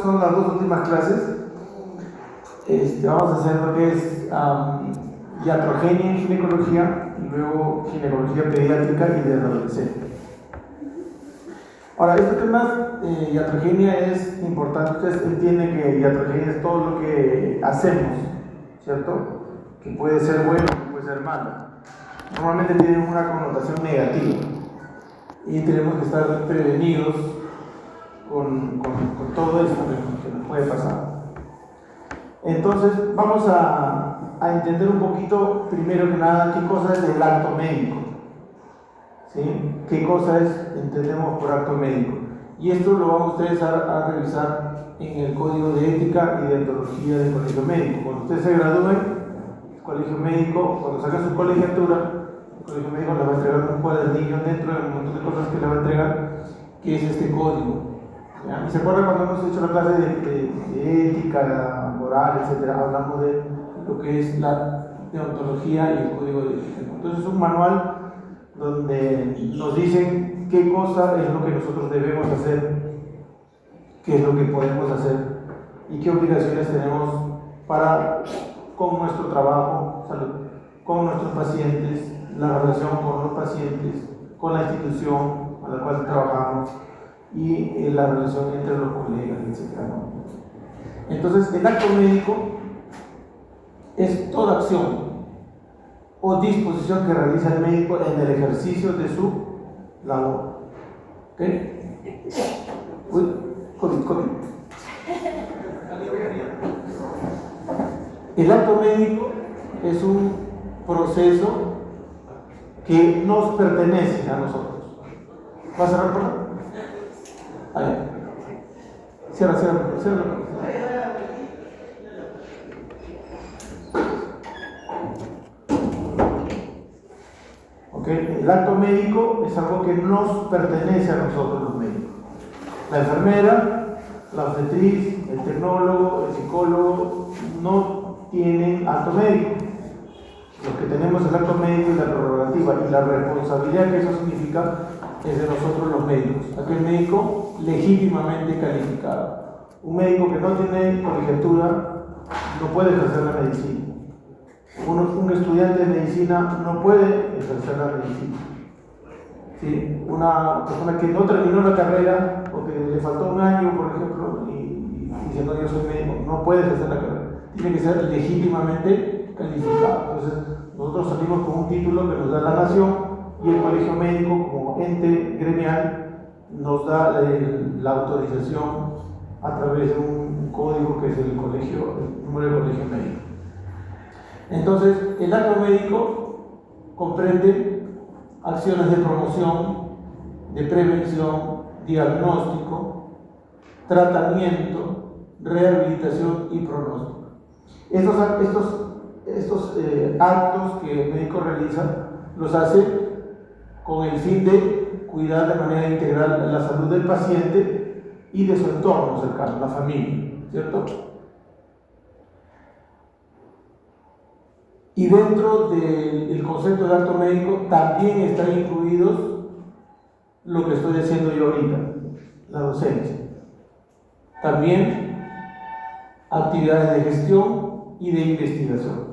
Son las dos últimas clases. Vamos a hacer lo que es iatrogenia en ginecología y luego ginecología pediátrica y de adolescente. Ahora, este tema de iatrogenia es importante. Ustedes entienden que iatrogenia es todo lo que hacemos, ¿cierto? Que puede ser bueno, que puede ser malo. Normalmente tiene una connotación negativa y tenemos que estar prevenidos con todo esto que nos puede pasar. Entonces vamos a entender un poquito, primero que nada, qué cosa es el acto médico, ¿sí? ¿Qué cosa entendemos por acto médico? Y esto lo van ustedes a revisar en el Código de Ética y Deontología del Colegio Médico. Cuando ustedes se gradúen del Colegio Médico, cuando saquen su colegiatura, el Colegio Médico les va a entregar un cuadernillo dentro de un montón de cosas que le va a entregar, que es este código. ¿Ya? ¿Se acuerdan cuando hemos hecho la clase de ética, moral, etcétera? Hablamos de lo que es la deontología y el código de ética. Entonces es un manual donde nos dicen qué cosa es lo que nosotros debemos hacer, qué es lo que podemos hacer y qué obligaciones tenemos con nuestro trabajo, con nuestros pacientes, la relación con los pacientes, con la institución a la cual trabajamos y la relación entre los colegas, etc. Entonces, el acto médico es toda acción o disposición que realiza el médico en el ejercicio de su labor. ¿Ok? Uy, COVID. El acto médico es un proceso que nos pertenece a nosotros. ¿Vas a cerrar por ahí? Ahí. Cierra. ¿Okay? El acto médico es algo que nos pertenece a nosotros los médicos. La enfermera, la obstetriz, el tecnólogo, el psicólogo no tienen acto médico. Lo que tenemos es el acto médico y la prerrogativa y la responsabilidad que eso significa es de nosotros los médicos. Aquel médico legítimamente calificado. Un médico que no tiene colegiatura no puede ejercer la medicina. Un estudiante de medicina no puede ejercer la medicina. ¿Sí? Una persona que no terminó la carrera o que le faltó un año, por ejemplo, y dice no, yo soy médico, no puede ejercer la carrera. Tiene que ser legítimamente calificado. Entonces, nosotros salimos con un título que nos da la nación y el colegio médico, como ente gremial, nos da la autorización a través de un código que es el número del colegio médico. Entonces, el acto médico comprende acciones de promoción, de prevención, diagnóstico, tratamiento, rehabilitación y pronóstico. Estos actos que el médico realiza los hace con el fin de cuidar de manera integral la salud del paciente y de su entorno cercano, la familia, ¿cierto? Y dentro del concepto de acto médico también están incluidos lo que estoy haciendo yo ahorita, la docencia. También actividades de gestión y de investigación.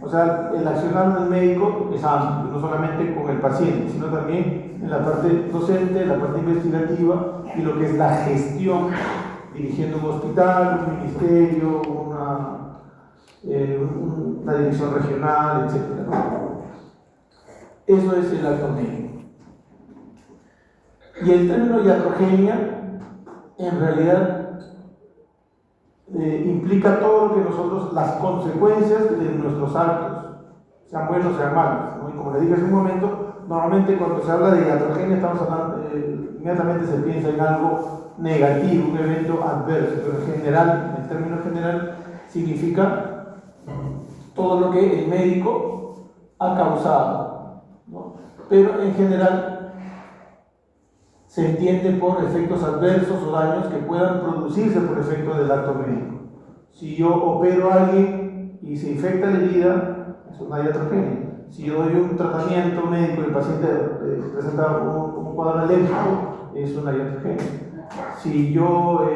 O sea, el accionar del médico es amplio, no solamente con el paciente, sino también en la parte docente, en la parte investigativa y lo que es la gestión, dirigiendo un hospital, un ministerio, una dirección regional, etc. Eso es el acto médico. Y el término iatrogenia en realidad implica todo lo que las consecuencias de nuestros actos, sean buenos o sean malos, ¿no? Y como le dije hace un momento, normalmente cuando se habla de iatrogenia estamos hablando, inmediatamente se piensa en algo negativo, un evento adverso, pero en general, en el término general, significa todo lo que el médico ha causado, ¿no? Pero en general se entiende por efectos adversos o daños que puedan producirse por efecto del acto médico. Si yo opero a alguien y se infecta la herida, es una iatrogenia. Si yo doy un tratamiento médico y el paciente presenta un cuadro alérgico, es una iatrogenia. Si yo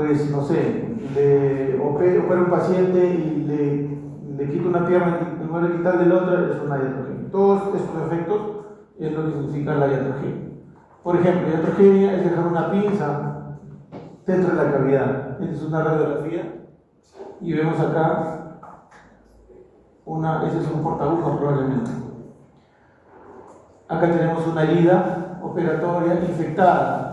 pues no sé, opera un paciente y le quita una pierna en lugar de quitarle la otra, es una iatrogenia. Todos estos efectos es lo que significa la iatrogenia. Por ejemplo, iatrogenia es dejar una pinza dentro de la cavidad. Esta es una radiografía y vemos acá ese es un portagujas probablemente. Acá tenemos una herida operatoria infectada.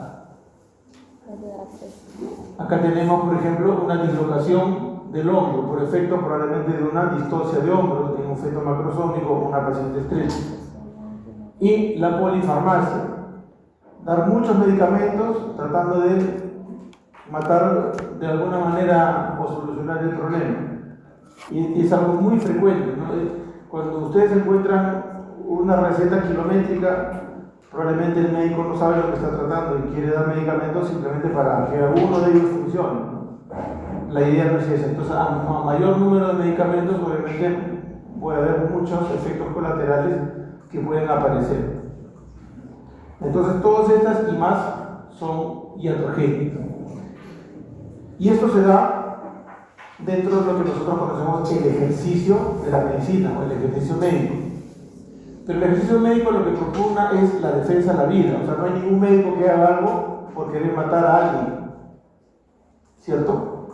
Acá tenemos, por ejemplo, una dislocación del hombro, por efecto probablemente de una distocia de hombro, de un feto macrosómico o una paciente estrecha. Y la polifarmacia, dar muchos medicamentos tratando de matar de alguna manera o solucionar el problema. Y es algo muy frecuente, ¿no? Cuando ustedes encuentran una receta kilométrica, probablemente el médico no sabe lo que está tratando y quiere dar medicamentos simplemente para que alguno de ellos funcione, ¿no? La idea no es esa. Entonces, a mayor número de medicamentos, obviamente puede haber muchos efectos colaterales que pueden aparecer. Entonces, todas estas y más son iatrogénicas. Y esto se da dentro de lo que nosotros conocemos el ejercicio de la medicina o el ejercicio médico. Pero el ejercicio médico lo que propugna es la defensa de la vida. O sea, no hay ningún médico que haga algo por querer matar a alguien, ¿cierto?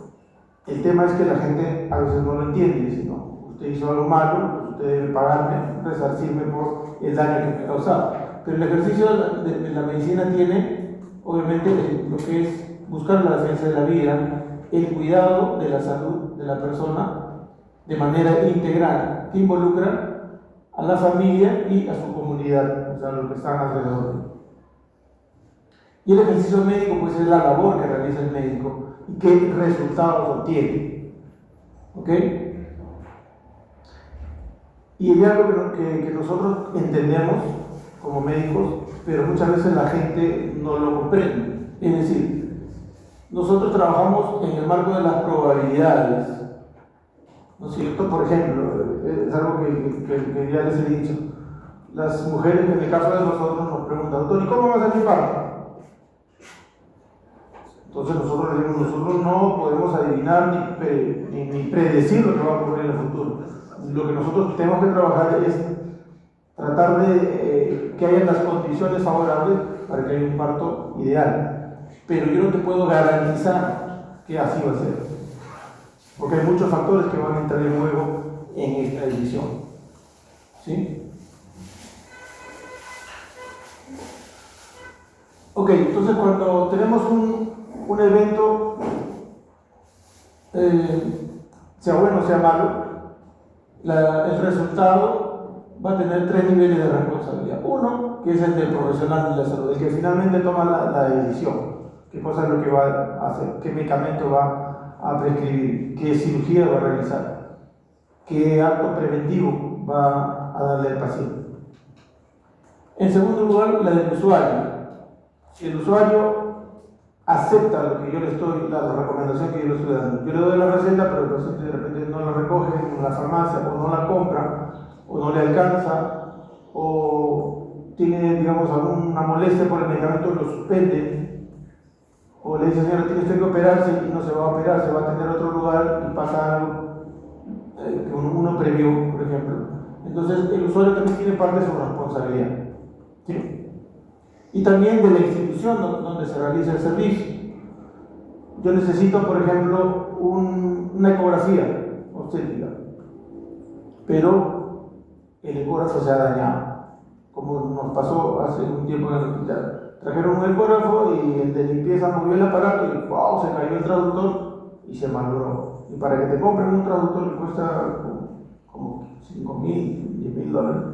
El tema es que la gente a veces no lo entiende y dice, no, usted hizo algo malo, pues usted debe pagarme, resarcirme por el daño que me ha causado. Pero el ejercicio de la medicina tiene, obviamente, lo que es buscar la defensa de la vida, el cuidado de la salud de la persona de manera integral, que involucra a la familia y a su comunidad, o sea, los que están alrededor. Y el ejercicio médico, pues, es la labor que realiza el médico y qué resultados obtiene. ¿Ok? Y hay algo que nosotros entendemos como médicos, pero muchas veces la gente no lo comprende. Es decir, nosotros trabajamos en el marco de las probabilidades, ¿no es cierto? Por ejemplo, es algo que ya les he dicho. Las mujeres, en el caso de nosotros, nos preguntan, doctor, ¿y cómo va a ser mi parto? Entonces nosotros les decimos, nosotros no podemos adivinar ni predecir lo que va a ocurrir en el futuro. Lo que nosotros tenemos que trabajar es tratar de que haya las condiciones favorables para que haya un parto ideal. Pero yo no te puedo garantizar que así va a ser, porque hay muchos factores que van a entrar en juego en esta decisión. ¿Sí? Ok, entonces cuando tenemos un evento, sea bueno o sea malo, el resultado va a tener 3 niveles de responsabilidad. Uno, que es el del profesional de la salud, el que finalmente toma la decisión. ¿Qué cosa es lo que va a hacer? ¿Qué medicamento va a prescribir? ¿Qué cirugía va a realizar? ¿Qué acto preventivo va a darle al paciente? En segundo lugar, la del usuario. Si el usuario acepta lo que yo le estoy, la recomendación que yo le estoy dando, yo le doy la receta, pero el paciente de repente no la recoge en la farmacia, o no la compra, o no le alcanza, o tiene, digamos, alguna molestia por el medicamento, lo suspende, o le dice, señora, tiene usted que operarse y no se va a operar, se va a atender a otro lugar y pasa algo que uno previó, por ejemplo. Entonces, el usuario también tiene parte de su responsabilidad. ¿Sí? Y también de la institución donde se realiza el servicio. Yo necesito, por ejemplo, una ecografía obstétrica, pero el ecógrafo se ha dañado, como nos pasó hace un tiempo en el hospital. Trajeron un ecógrafo y el de limpieza movió el aparato y ¡wow! Se cayó el traductor y se malogró. Y para que te compren un traductor que cuesta como $5,000, $10,000.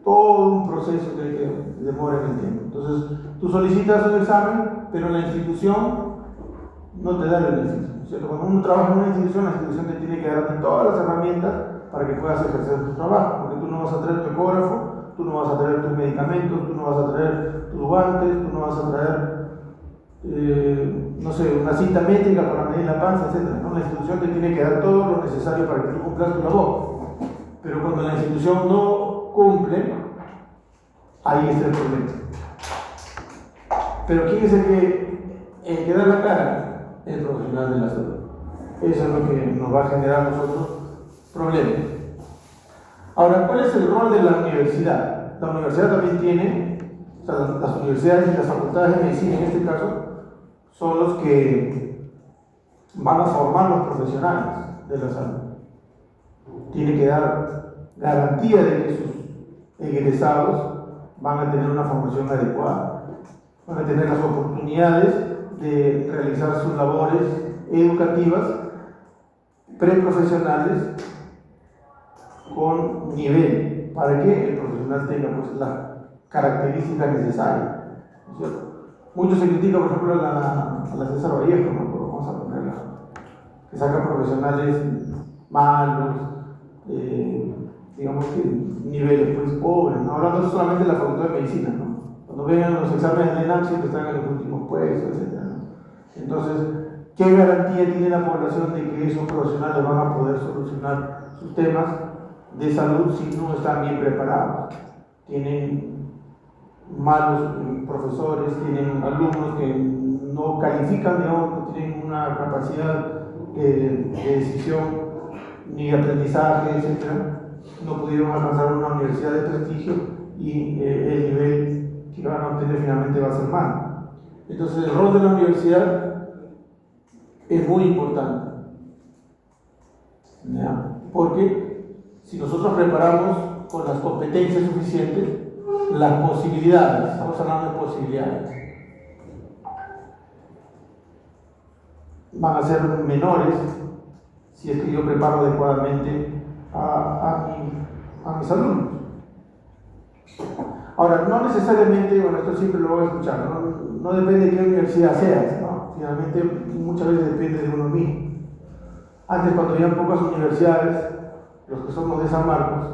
Todo un proceso que demora en el tiempo. Entonces, tú solicitas un examen, pero la institución no te da el beneficio, ¿cierto? Cuando uno trabaja en una institución, la institución te tiene que darte todas las herramientas para que puedas ejercer tu trabajo, porque tú no vas a traer tu ecógrafo, tú no vas a traer tus medicamentos, tú no vas a traer tus guantes, tú no vas a traer, no sé, una cinta métrica para medir la panza, etc. ¿No? La institución te tiene que dar todo lo necesario para que tú cumplas tu labor. Pero cuando la institución no cumple, ahí está el problema. Pero ¿quién es el que da la cara? el profesional de la salud. Eso es lo que nos va a generar a nosotros problemas. Ahora, ¿cuál es el rol de la universidad? La universidad también tiene, o sea, las universidades y las facultades de medicina en este caso, son los que van a formar los profesionales de la salud. Tiene que dar garantía de que sus egresados van a tener una formación adecuada, van a tener las oportunidades de realizar sus labores educativas preprofesionales con nivel, para que el profesional tenga pues, las características necesarias, ¿no es cierto? Mucho se critica, por ejemplo, a la César Vallejo, ¿no? Vamos a ponerla, que saca profesionales malos, digamos que niveles pues pobres, ¿no? Hablando no solamente de la facultad de medicina, ¿no? Cuando vean los exámenes de ENAM siempre están en los últimos puestos, etc., ¿no? Entonces, ¿qué garantía tiene la población de que esos profesionales van a poder solucionar sus temas de salud si no están bien preparados? Tienen malos profesores, tienen alumnos que no califican, digamos, no tienen una capacidad de decisión ni de aprendizaje, etc. No pudieron alcanzar una universidad de prestigio y el nivel que van a obtener finalmente va a ser malo. Entonces el rol de la universidad es muy importante, ¿ya? Porque si nosotros preparamos con las competencias suficientes, las posibilidades, estamos hablando de posibilidades, van a ser menores si es que yo preparo adecuadamente a mis alumnos. Ahora, no necesariamente, bueno, esto siempre lo voy a escuchar, no depende de qué universidad seas, ¿no? Finalmente, muchas veces depende de uno mismo. Antes, cuando había pocas universidades, los que somos de San Marcos,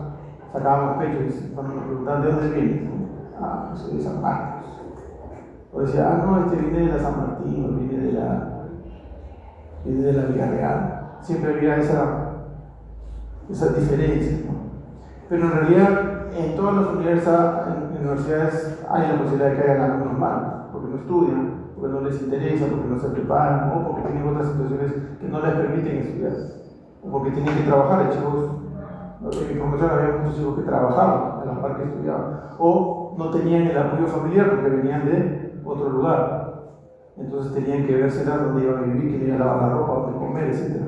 sacábamos pecho y cuando nos preguntaban de dónde vienes, ah, soy de San Marcos. O decía, ah, no, este viene de la San Martín, o viene de la Villarreal. Siempre había esas diferencias, ¿no? Pero en realidad, en todas las universidades hay la posibilidad de que hayan alumnos malos, porque no estudian, porque no les interesa, porque no se preparan, o porque tienen otras situaciones que no les permiten estudiar, o porque tienen que trabajar. Hay chicos, en mi promoción había muchos chicos que trabajaban a la par que estudiaban, o no tenían el apoyo familiar porque venían de otro lugar, entonces tenían que verse dónde iban a vivir, quién iba a lavar la ropa, dónde comer, etc.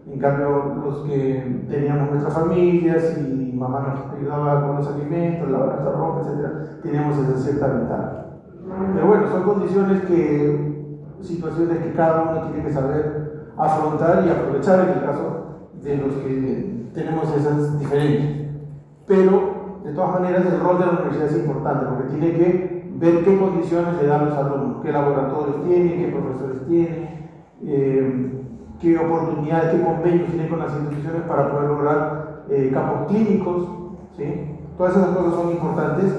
En cambio, los que teníamos nuestras familias y mamá nos ayudaba con los alimentos, lavar nuestra ropa, etc., teníamos esa cierta ventaja. Pero bueno, son condiciones situaciones que cada uno tiene que saber afrontar y aprovechar en el caso de los que tenemos esas diferencias. Pero, de todas maneras, el rol de la universidad es importante porque tiene que ver qué condiciones le dan los alumnos, qué laboratorios tienen, qué profesores tienen, qué oportunidades, qué convenios tienen con las instituciones para poder lograr campos clínicos, ¿sí? Todas esas cosas son importantes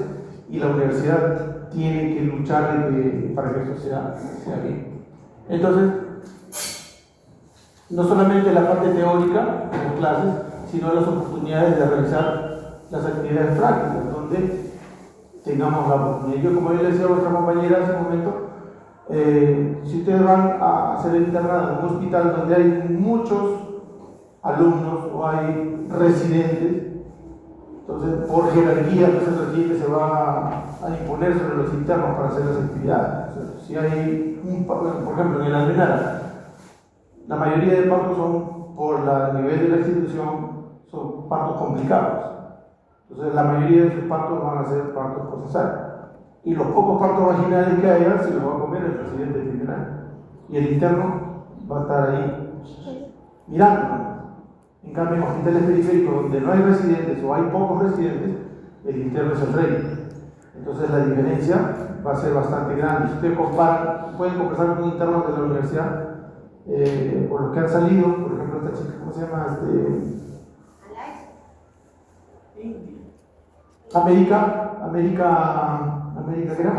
y la universidad tiene que luchar para que eso sea bien. Entonces, no solamente la parte teórica de las clases, sino las oportunidades de realizar las actividades prácticas, donde tengamos la oportunidad. Yo, como yo le decía a vuestra compañera hace un momento, si ustedes van a hacer el internado en un hospital donde hay muchos alumnos o hay residentes, entonces por jerarquía pues el residente se va a imponer sobre los internos para hacer las actividades. O sea, si hay por ejemplo en el Almenara, la mayoría de partos son, por el nivel de la institución, son partos complicados. Entonces la mayoría de sus partos van a ser partos por cesárea. Y los pocos partos vaginales que haya se los va a comer el residente general. Y el interno va a estar ahí mirando. En cambio, en hospitales periféricos donde no hay residentes o hay pocos residentes, el interno es el rey. Entonces la diferencia va a ser bastante grande. Si ustedes pueden conversar con internos de la universidad, por los que han salido, por ejemplo, esta chica, ¿cómo se llama? América, ¿qué era?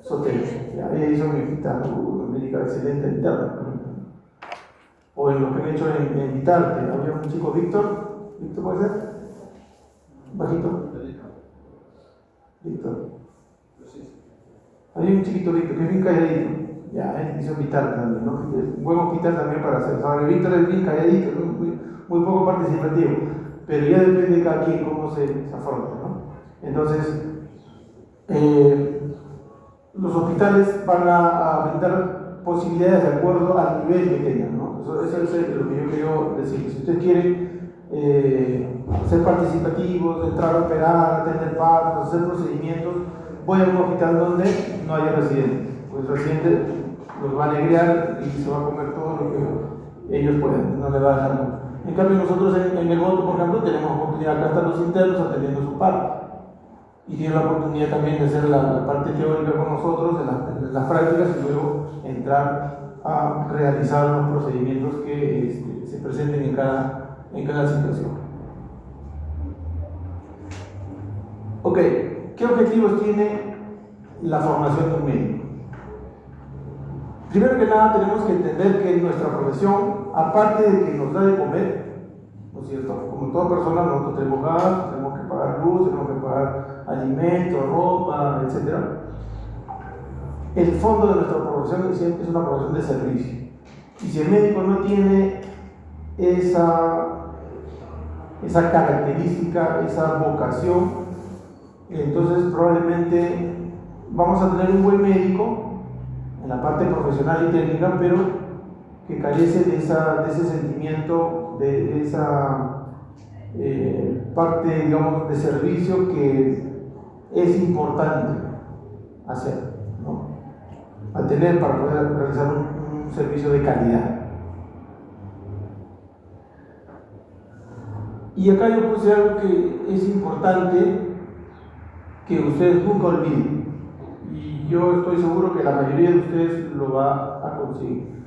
Sotelo. Ella hizo mi hospital, América, excelente interno. O en lo que me he hecho en Vitarte, había un chico, Víctor puede ser, bajito. Víctor. Había un chiquito Víctor que es bien calladito, ya es vital también, ¿no? Un buen hospital también para hacer. Ahora, Víctor es bien calladito, ¿no? Muy poco participativo, pero ya depende de cada quien cómo se afronta, ¿no? Entonces, los hospitales van a brindar posibilidades de acuerdo al nivel que tengan, ¿no? Eso es lo que yo quiero decir. Si usted quiere ser participativos, entrar a operar, atender partos, hacer procedimientos, voy a un hospital donde no haya residentes. Pues el residente los va a alegrear y se va a comer todo lo que ellos puedan, no le va a dejar mucho. En cambio, nosotros en el voto, por ejemplo, tenemos oportunidad, acá están los internos atendiendo su parto. Y tienen la oportunidad también de hacer la parte teórica con nosotros, de las prácticas, y luego entrar a realizar los procedimientos que se presenten en cada situación. Ok, ¿qué objetivos tiene la formación de un médico? Primero que nada, tenemos que entender que nuestra profesión, aparte de que nos da de comer, ¿no es cierto? Como toda persona, nosotros tenemos gas, tenemos que pagar luz, tenemos que pagar alimentos, ropa, etc. El fondo de nuestra profesión es una profesión de servicio. Y si el médico no tiene esa característica, esa vocación, entonces probablemente vamos a tener un buen médico en la parte profesional y técnica, pero que carece de ese sentimiento, de esa parte, digamos, de servicio que es importante hacer, ¿no? A tener para poder realizar un servicio de calidad. Y acá yo puse algo que es importante que ustedes nunca olviden, y yo estoy seguro que la mayoría de ustedes lo va a conseguir.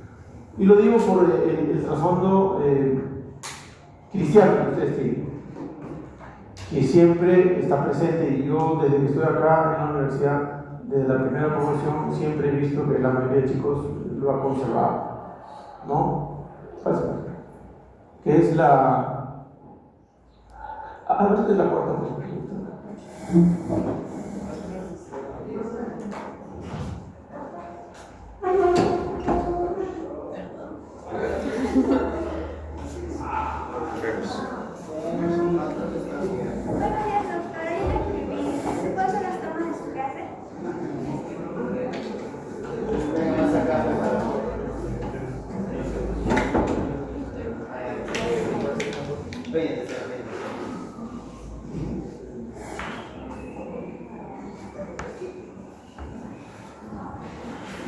Y lo digo por el trasfondo cristiano que ustedes tienen, que siempre está presente, y yo desde que estoy acá en la universidad, desde la primera promoción, siempre he visto que la mayoría de chicos lo ha conservado, ¿no? Que es la... A ver, es la cuarta promoción.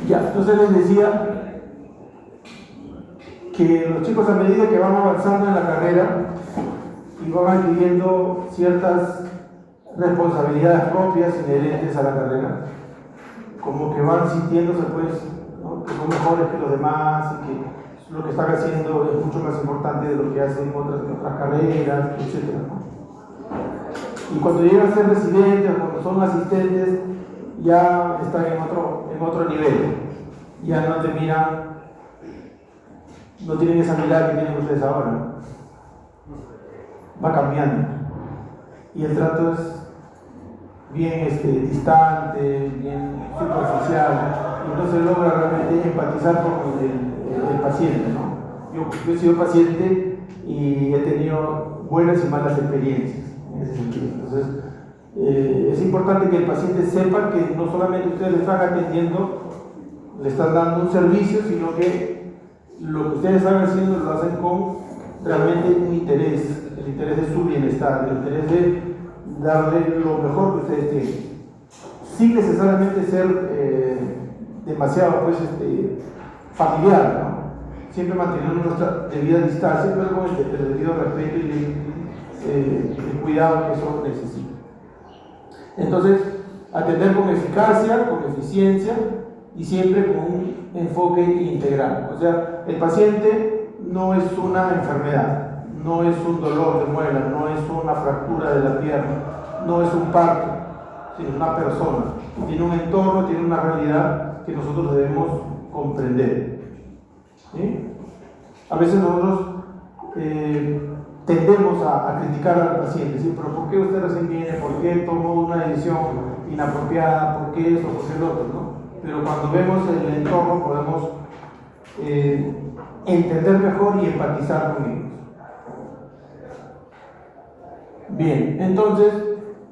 Ya, entonces les decía que los chicos, a medida que van avanzando en la carrera y van adquiriendo ciertas responsabilidades propias inherentes a la carrera, como que van sintiéndose, pues, ¿no?, que son mejores que los demás, y que lo que están haciendo es mucho más importante de lo que hacen otras carreras, etc., ¿no? Y cuando llegan a ser residentes, cuando son asistentes, ya están en otro nivel, ya no te miran, no tienen esa mirada que tienen ustedes ahora, ¿no? Va cambiando, y el trato es bien distante, bien superficial, y no se logra realmente empatizar con el paciente, ¿no? Yo he sido paciente y he tenido buenas y malas experiencias en ese sentido. Entonces, es importante que el paciente sepa que no solamente ustedes le están atendiendo, le están dando un servicio, sino que lo que ustedes están haciendo lo hacen con realmente un interés, el interés de su bienestar, el interés de darle lo mejor que ustedes tienen, sin necesariamente ser demasiado, pues, familiar, ¿no? Siempre manteniendo nuestra debida distancia, pero con el debido respeto y el cuidado que eso necesita. Entonces, atender con eficacia, con eficiencia, y siempre con un enfoque integral. O sea, el paciente no es una enfermedad, no es un dolor de muela, no es una fractura de la pierna, no es un parto, sino una persona. Tiene un entorno, tiene una realidad que nosotros debemos comprender. ¿Sí? A veces nosotros tendemos a criticar al paciente, ¿sí? Pero ¿por qué usted recién viene? ¿Por qué tomó una decisión inapropiada? ¿Por qué esto? ¿Por qué el otro? ¿No? pero cuando vemos el entorno podemos entender mejor y empatizar con ellos. Bien, entonces,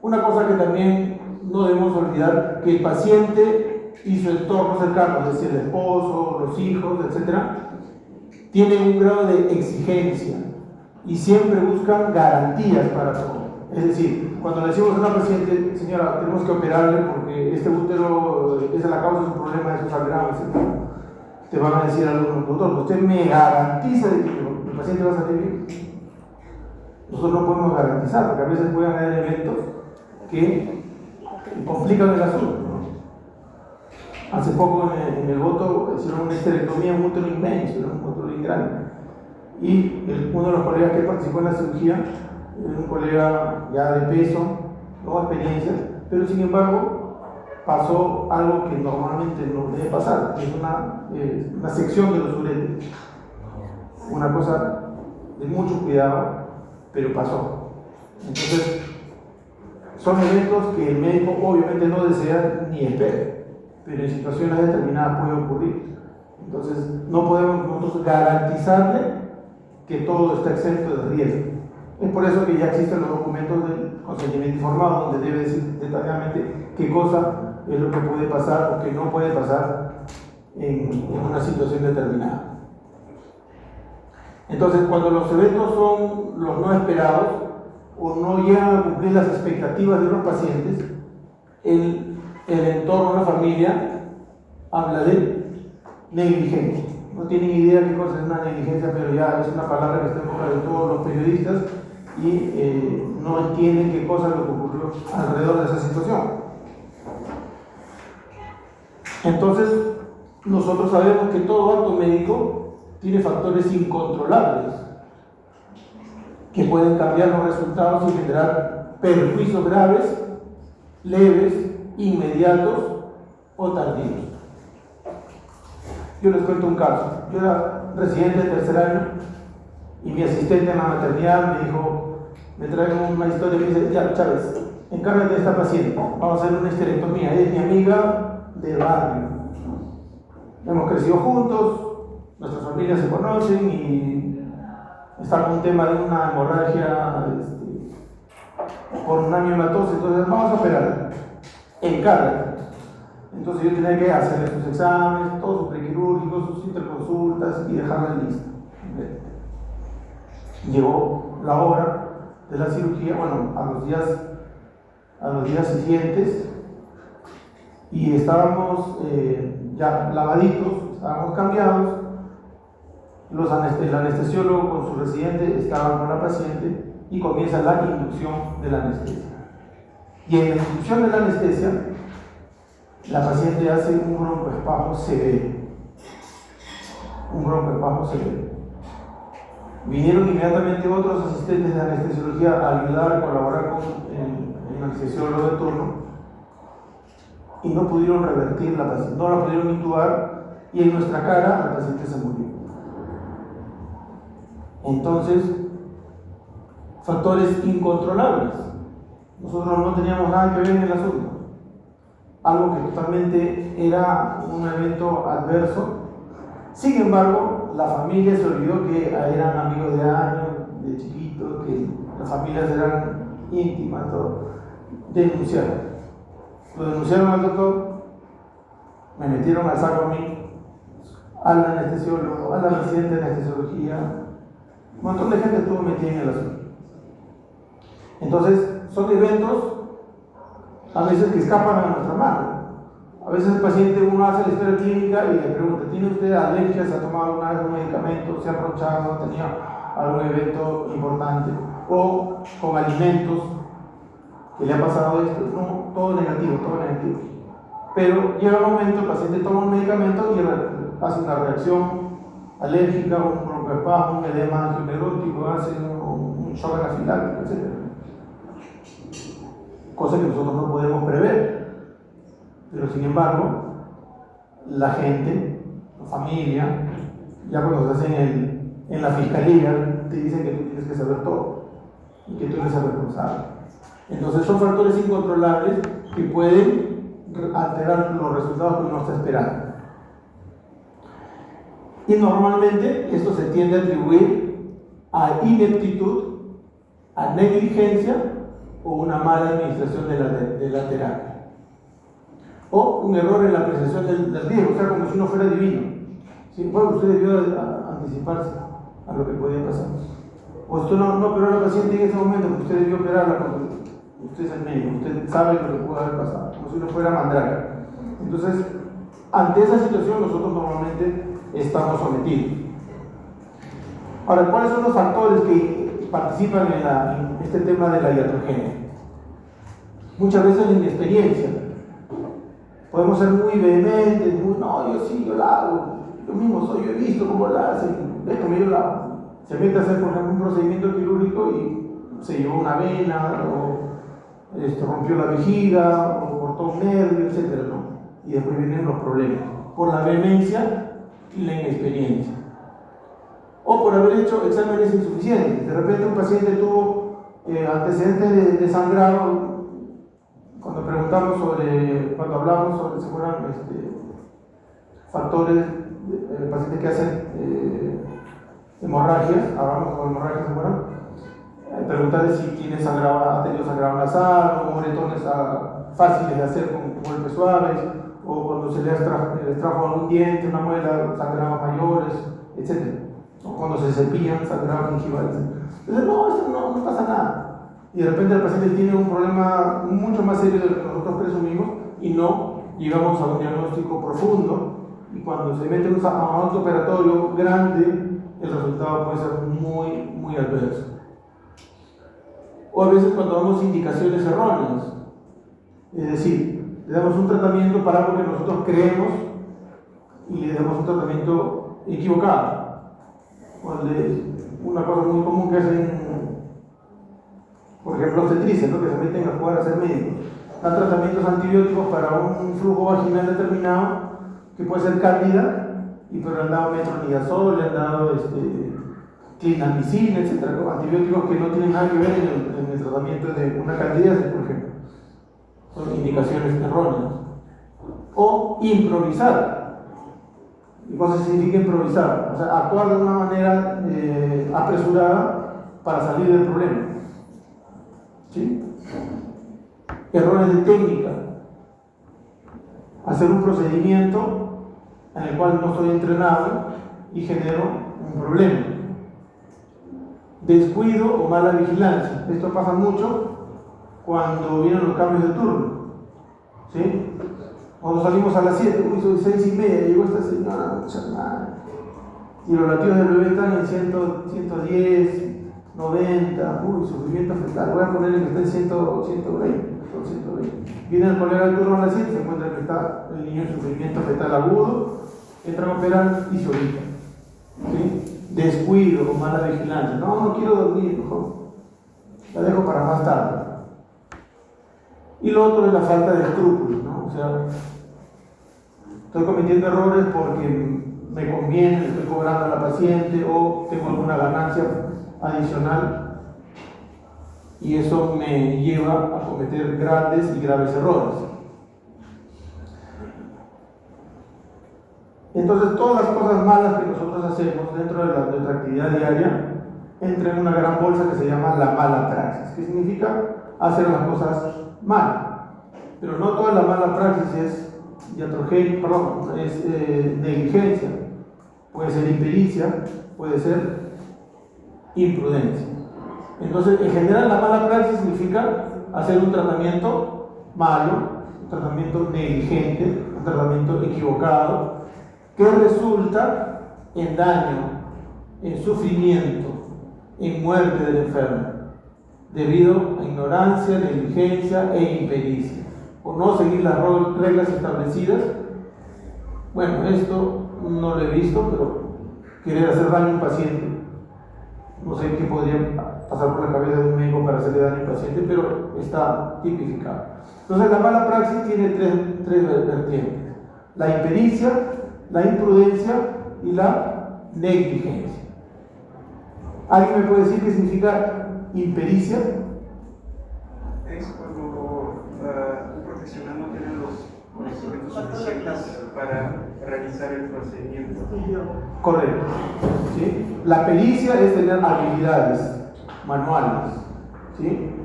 una cosa que también no debemos olvidar, que el paciente y su entorno cercano, es decir, el esposo, los hijos, etc., tienen un grado de exigencia y siempre buscan garantías para todo. Es decir, cuando le decimos a una paciente, señora, tenemos que operarle porque este útero es la causa de su problema de sus agravados, etc., te van a decir algunos, doctor, ¿usted me garantiza de que el paciente va a salir bien? Nosotros no podemos garantizar, porque a veces pueden haber eventos que complican el asunto, ¿no? Hace poco en el voto hicieron una histerectomía, un útero inmenso, un útero muy grande. Y uno de los colegas que participó en la cirugía, un colega ya de peso, no experiencia, pero sin embargo pasó algo que normalmente no debe pasar, es una sección de los uretes. Una cosa de mucho cuidado, pero pasó. Entonces, son eventos que el médico obviamente no desea ni espera, pero en situaciones determinadas puede ocurrir. Entonces, no podemos nosotros garantizarle que todo está exento de riesgo. Es por eso que ya existen los documentos del consentimiento informado, donde debe decir detalladamente qué cosa es lo que puede pasar o que no puede pasar en una situación determinada. Entonces, cuando los eventos son los no esperados o no llegan a cumplir las expectativas de los pacientes, el entorno, la familia, habla de negligencia. No tienen idea qué cosa es una negligencia, pero ya es una palabra que está en boca de todos los periodistas y no entienden qué cosa es lo que ocurrió alrededor de esa situación. Entonces, nosotros sabemos que todo acto médico tiene factores incontrolables que pueden cambiar los resultados y generar perjuicios graves, leves, inmediatos o tardíos. Yo les cuento un caso. Yo era residente de tercer año y mi asistente en la maternidad me dijo, me trae una historia y me dice, ya Chávez, encárgate de esta paciente, vamos a hacer una histerectomía, ella es mi amiga del barrio, hemos crecido juntos, nuestras familias se conocen y está con un tema de una hemorragia por un amiomatosis, entonces vamos a operar, encárgate. Entonces yo tenía que hacerle sus exámenes, todos sus prequirúrgicos, sus interconsultas y dejarla lista. Llegó la hora de la cirugía, bueno, a los días siguientes, y estábamos ya lavaditos, estábamos cambiados. El anestesiólogo con su residente estaban con la paciente y comienza la inducción de la anestesia. Y en la inducción de la anestesia, la paciente hace un broncoespasmo severo. Un broncoespasmo severo. Vinieron inmediatamente otros asistentes de anestesiología a ayudar a colaborar con el anestesiólogo de turno y no pudieron revertir la paciente, no la pudieron intubar y en nuestra cara la paciente se murió. Entonces, factores incontrolables. Nosotros no teníamos nada que ver en el asunto. Algo que totalmente era un evento adverso. Sin embargo, la familia se olvidó que eran amigos de años, de chiquitos, que las familias eran íntimas, todo. Denunciaron. Lo denunciaron al doctor, me metieron al saco a mí, al anestesiólogo, a la residente de anestesiología. Un montón de gente estuvo metida en el asunto. Entonces, son eventos a veces que escapan a nuestra mano. A veces el paciente, uno hace la historia clínica y le pregunta, ¿tiene usted alergias? ¿Ha tomado alguna vez un medicamento? ¿Se ha aprovechado? ¿Ha tenido algún evento importante? O con alimentos, que le ha pasado esto. No, todo negativo, todo negativo. Pero llega un momento, el paciente toma un medicamento y hace una reacción alérgica, un broncoespasmo, un edema angiognerótico, hace un shock anafiláctico, etc. Cosa que nosotros no podemos prever. Pero sin embargo, la gente, la familia, ya cuando estás en la fiscalía, te dicen que tú tienes que saber todo y que tú eres el responsable. Entonces son factores incontrolables que pueden alterar los resultados que uno está esperando. Y normalmente esto se tiende a atribuir a ineptitud, a negligencia o una mala administración de la terapia. O un error en la apreciación del riesgo, o sea, como si uno fuera divino. ¿Sí? Bueno, usted debió anticiparse a lo que podía pasar. O usted no operó a la paciente en ese momento, porque usted debió operarla porque usted es el médico, usted sabe lo que pudo haber pasado, como si uno fuera mandrake. Entonces, ante esa situación nosotros normalmente estamos sometidos. Ahora, ¿cuáles son los factores que participan en este tema de la iatrogenia? Muchas veces la inexperiencia. Podemos ser muy vehementes, no, yo la hago, yo mismo soy, yo he visto cómo la hacen, déjame yo la hago. Se mete a hacer, por ejemplo, un procedimiento quirúrgico y se llevó una vena, o rompió la vejiga, o cortó un nervio, etc., ¿no? Y después vienen los problemas, por la vehemencia y la inexperiencia. O por haber hecho exámenes insuficientes. De repente un paciente tuvo antecedentes de sangrado. Cuando preguntamos cuando hablamos sobre, ¿se acuerdan? Factores, pacientes que hacen hemorragias, hablamos sobre hemorragias, ¿se acuerdan? Preguntarle si tiene sangrado, ha tenido sangrado nasal, o moretones fáciles de hacer con golpes suaves, o cuando se le extrajo algún diente, una muela, sangrados mayores, etc. O cuando se cepillan, sangrados gingivales. Entonces, no, esto no pasa nada. Y de repente el paciente tiene un problema mucho más serio de lo que nosotros presumimos y no llegamos a un diagnóstico profundo, y cuando se mete un operatorio grande, el resultado puede ser muy, muy adverso. O a veces cuando damos indicaciones erróneas, es decir, le damos un tratamiento para algo que nosotros creemos y le damos un tratamiento equivocado. Una cosa muy común que hacen, por ejemplo, obstetrices, ¿no? Que se meten a jugar a ser médicos. Dan tratamientos antibióticos para un flujo vaginal determinado, que puede ser cándida, pero le han dado metronidazol, le han dado clindamicina, etc. Antibióticos que no tienen nada que ver en el tratamiento de una candidiasis, por ejemplo. Son indicaciones erróneas. O improvisar. ¿Y cosa significa improvisar? O sea, actuar de una manera apresurada para salir del problema. ¿Sí? Errores de técnica. Hacer un procedimiento en el cual no estoy entrenado y genero un problema. Descuido o mala vigilancia. Esto pasa mucho cuando vienen los cambios de turno. ¿Sí? Cuando salimos a las 7, son 6:30, llegó esta señora, mucha madre. Y los latidos del bebé están en 110, 90, sufrimiento fetal. Voy a ponerle que está en 120. Viene el colega del turno a las 7, se encuentra que está el niño en sufrimiento fetal agudo, entran a operar y se ubican. ¿Sí? Descuido o mala vigilancia. No quiero dormir, mejor la dejo para más tarde. Y lo otro es la falta de escrúpulos, ¿no? O sea, estoy cometiendo errores porque me conviene, le estoy cobrando a la paciente o tengo alguna ganancia adicional, y eso me lleva a cometer grandes y graves errores. Entonces, todas las cosas malas que nosotros hacemos dentro de nuestra actividad diaria entran en una gran bolsa que se llama la mala praxis. ¿Qué significa? Hacer las cosas mal. Pero no toda la mala praxis es negligencia. Puede ser impericia, puede ser imprudencia. Entonces, en general, la mala praxis significa hacer un tratamiento malo, un tratamiento negligente, un tratamiento equivocado, que resulta en daño, en sufrimiento, en muerte del enfermo, debido a ignorancia, negligencia e impericia, o no seguir las reglas establecidas. Bueno, esto no lo he visto, pero querer hacer daño a un paciente, no sé qué podría pasar por la cabeza de un médico para hacerle daño al paciente, pero está tipificado. Entonces, la mala praxis tiene tres vertientes: la impericia, la imprudencia y la negligencia. ¿Alguien me puede decir qué significa impericia? Es cuando un profesional no tiene los para realizar el procedimiento. Correcto. ¿Sí? La pericia es tener habilidades manuales. ¿Sí?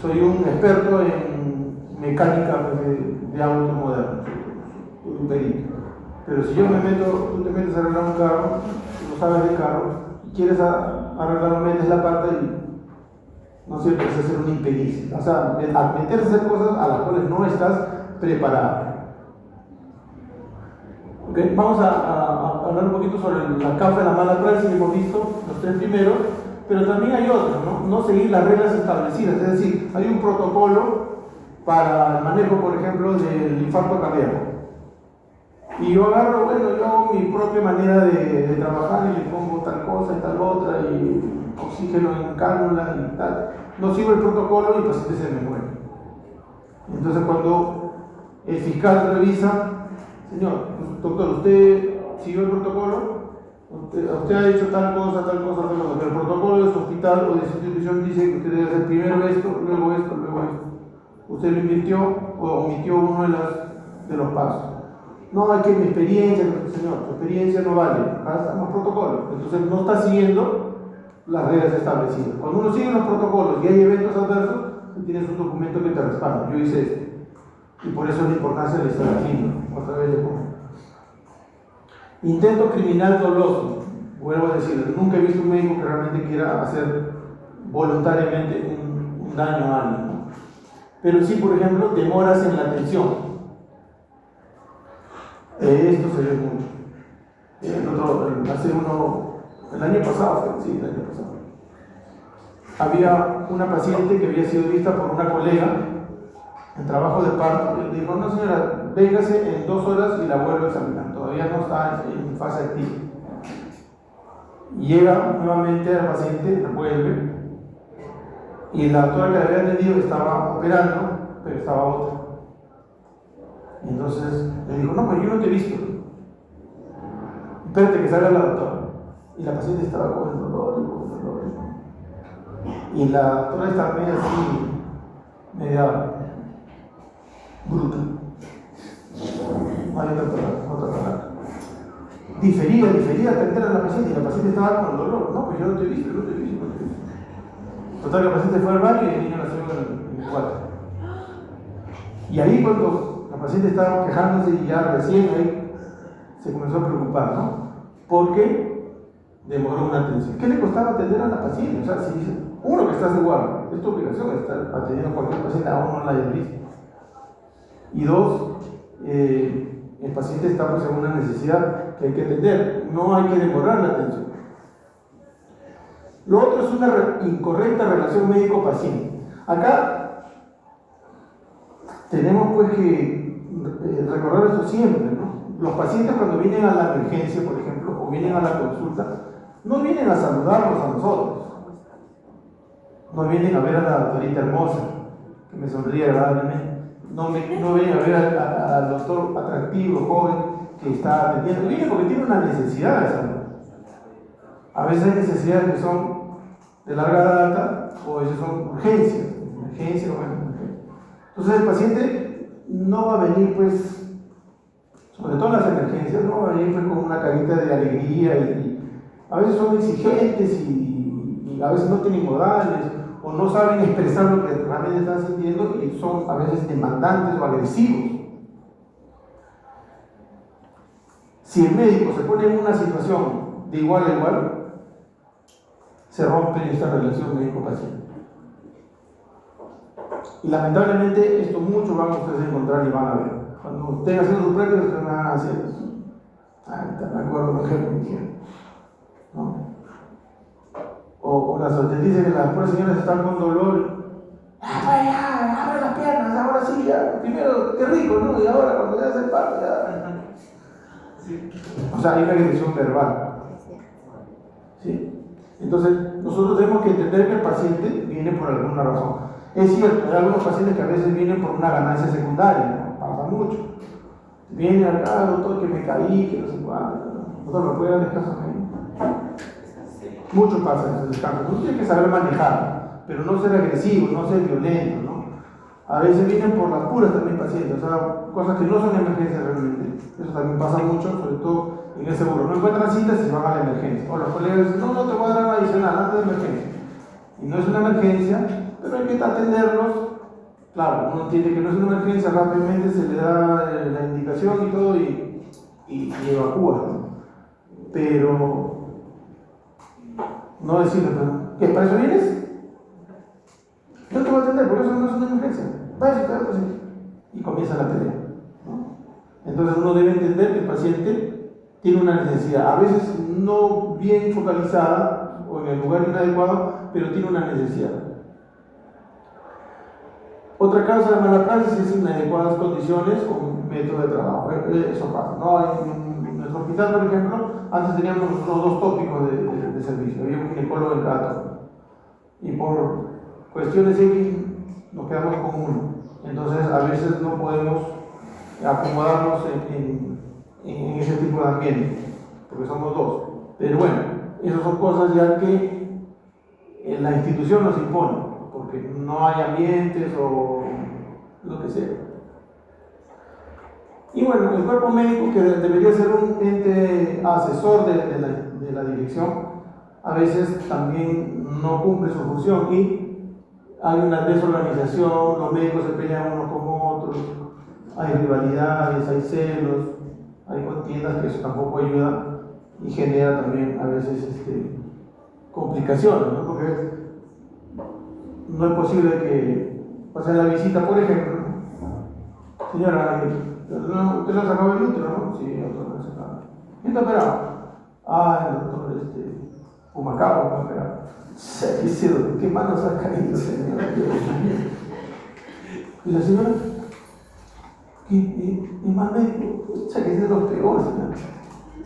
Soy un experto en mecánica de autos modernos, soy un perito. Pero si yo tú te metes a arreglar un carro, no sabes de carro, y quieres arreglarlo, metes la pata y no sé, es hacer una impericia. O sea, meterse a hacer cosas a las cuales no estás preparado. Okay. Vamos a hablar un poquito sobre la causa de la mala praxis que hemos visto, los tres primeros, pero también hay otros, ¿no? Seguir las reglas establecidas, es decir, hay un protocolo para el manejo, por ejemplo, del infarto cardíaco. Y yo agarro, yo hago mi propia manera de trabajar y le pongo tal cosa y tal otra, y oxígeno en cánula y tal. No sigo el protocolo y el paciente se me muere. Entonces cuando el fiscal revisa, señor, doctor, usted siguió el protocolo, usted ha hecho tal cosa, pero el protocolo de su hospital o de su institución dice que usted debe hacer primero esto, luego esto, luego esto. Usted lo invirtió o omitió uno de los pasos. No, es que mi experiencia, señor, su experiencia no vale, acá están los protocolos. Entonces no está siguiendo las reglas establecidas. Cuando uno sigue los protocolos y hay eventos adversos, tú tienes un documento que te respalda. Yo hice esto. Y por eso es la importancia de la historia clínica. Otra vez le pongo. Intento criminal doloso. Vuelvo a decir, nunca he visto un médico que realmente quiera hacer voluntariamente un daño a alguien, ¿no? Pero sí, por ejemplo, demoras en la atención. Esto se ve mucho. El año pasado, había una paciente que había sido vista por una colega en trabajo de parto. Y le dijo, no señora, véngase en 2 horas y la vuelvo a examinar. Todavía no está en fase activa. Llega nuevamente al paciente, la vuelve, y la doctora que la había atendido estaba operando, pero estaba otra. Y entonces le dijo, no, pues yo no te he visto. Espérate que salga la doctora. Y la paciente estaba con el dolor. Y la doctora estaba media así, media bruta. No hay otra palabra. Diferida atender a la paciente, y la paciente estaba con el dolor. No, pues yo no te he visto. Total, la paciente fue al baño y el niño nació en el 4. Y ahí cuando la paciente estaba quejándose y ya recién ahí se comenzó a preocupar, ¿no? Porque demoró una atención. ¿Qué le costaba atender a la paciente? O sea, si dice, uno que está de guardia, es tu obligación estar atendiendo a cualquier paciente, aún no la hayas visto. Y 2, el paciente está pues en una necesidad que hay que atender, no hay que demorar la atención. Lo otro es una incorrecta relación médico-paciente. Acá tenemos pues que recordar esto siempre, ¿no? Los pacientes cuando vienen a la emergencia, por ejemplo, o vienen a la consulta, no vienen a saludarnos a nosotros. No vienen a ver a la doctorita hermosa, que me sonríe agradablemente. No vienen a ver al doctor atractivo, joven, que está atendiendo. Vienen porque tiene una necesidad de salud. A veces hay necesidades que son de larga data, o a veces son urgencias. Entonces el paciente no va a venir, pues, sobre todo en las emergencias, no va a venir pues, con una carita de alegría, y a veces son exigentes y a veces no tienen modales, o no saben expresar lo que realmente están sintiendo, y son a veces demandantes o agresivos. Si el médico se pone en una situación de igual a igual, se rompe esta relación médico-paciente. Y lamentablemente esto mucho van ustedes a encontrar y van a ver. Cuando estén haciendo sus prácticas, ustedes van a hacer eso. Me acuerdo, por ejemplo, me dijeron, ¿no? O te dicen que las pobres señoras están con dolor. Abre las piernas, ahora sí, ya. Primero, qué rico, ¿no? Y ahora cuando ya hace el parto, ya. Sí. O sea, hay una agresión verbal. ¿Sí? Entonces, nosotros tenemos que entender que el paciente viene por alguna razón. Es cierto, hay algunos pacientes que a veces vienen por una ganancia secundaria, ¿no? Pasa mucho. Viene acá, doctor, que me caí, que no sé cuándo. Doctor, ¿me puede dar descanso ahí? Mucho pasa en esos descansos. Uno tiene que saber manejar, pero no ser agresivo, no ser violento, ¿no? A veces vienen por las puras también pacientes, o sea, cosas que no son emergencias realmente. Eso también pasa mucho, sobre todo en el seguro. No encuentran citas y se van a la emergencia. O los colegas dicen, no, no te voy a dar una adicional antes de emergencia. Y no es una emergencia, pero hay que atenderlos. Claro, uno entiende que no es una emergencia, rápidamente se le da la indicación y todo y evacúa, ¿no? Pero no decirle, ¿qué? ¿Para eso vienes? No te voy a atender, porque eso no es una emergencia. Vaya, pues, y comienza la pelea, ¿no? Entonces uno debe entender que el paciente tiene una necesidad, a veces no bien focalizada o en el lugar inadecuado, pero tiene una necesidad. Otra causa de mala praxis es inadecuadas condiciones o método de trabajo. Eso pasa, ¿no? En nuestro hospital, por ejemplo, antes teníamos nosotros 2 tópicos de servicio, había un ginecólogo en cada tópico. Y por cuestiones X nos quedamos con uno. Entonces, a veces no podemos acomodarnos en ese tipo de ambiente, porque somos 2. Pero bueno, esas son cosas ya que la institución nos impone, porque no hay ambientes o lo que sea. Y bueno, el cuerpo médico, que debería ser un ente asesor de la dirección, a veces también no cumple su función y hay una desorganización, los médicos se pelean unos con otros, hay rivalidades, hay celos, hay contiendas, que eso tampoco ayuda y genera también a veces complicaciones, ¿no? Porque no es posible que, o sea, en la visita, por ejemplo, señora, usted lo sacaba el útero, ¿no? Sí, el doctor lo sacaba. ¿Quién está operado? Ah, el doctor Humacao, me ha operado. ¿Qué manos ha caído, señor? Y la señora, ¿qué más médico? Pucha, que es de los peores, señor.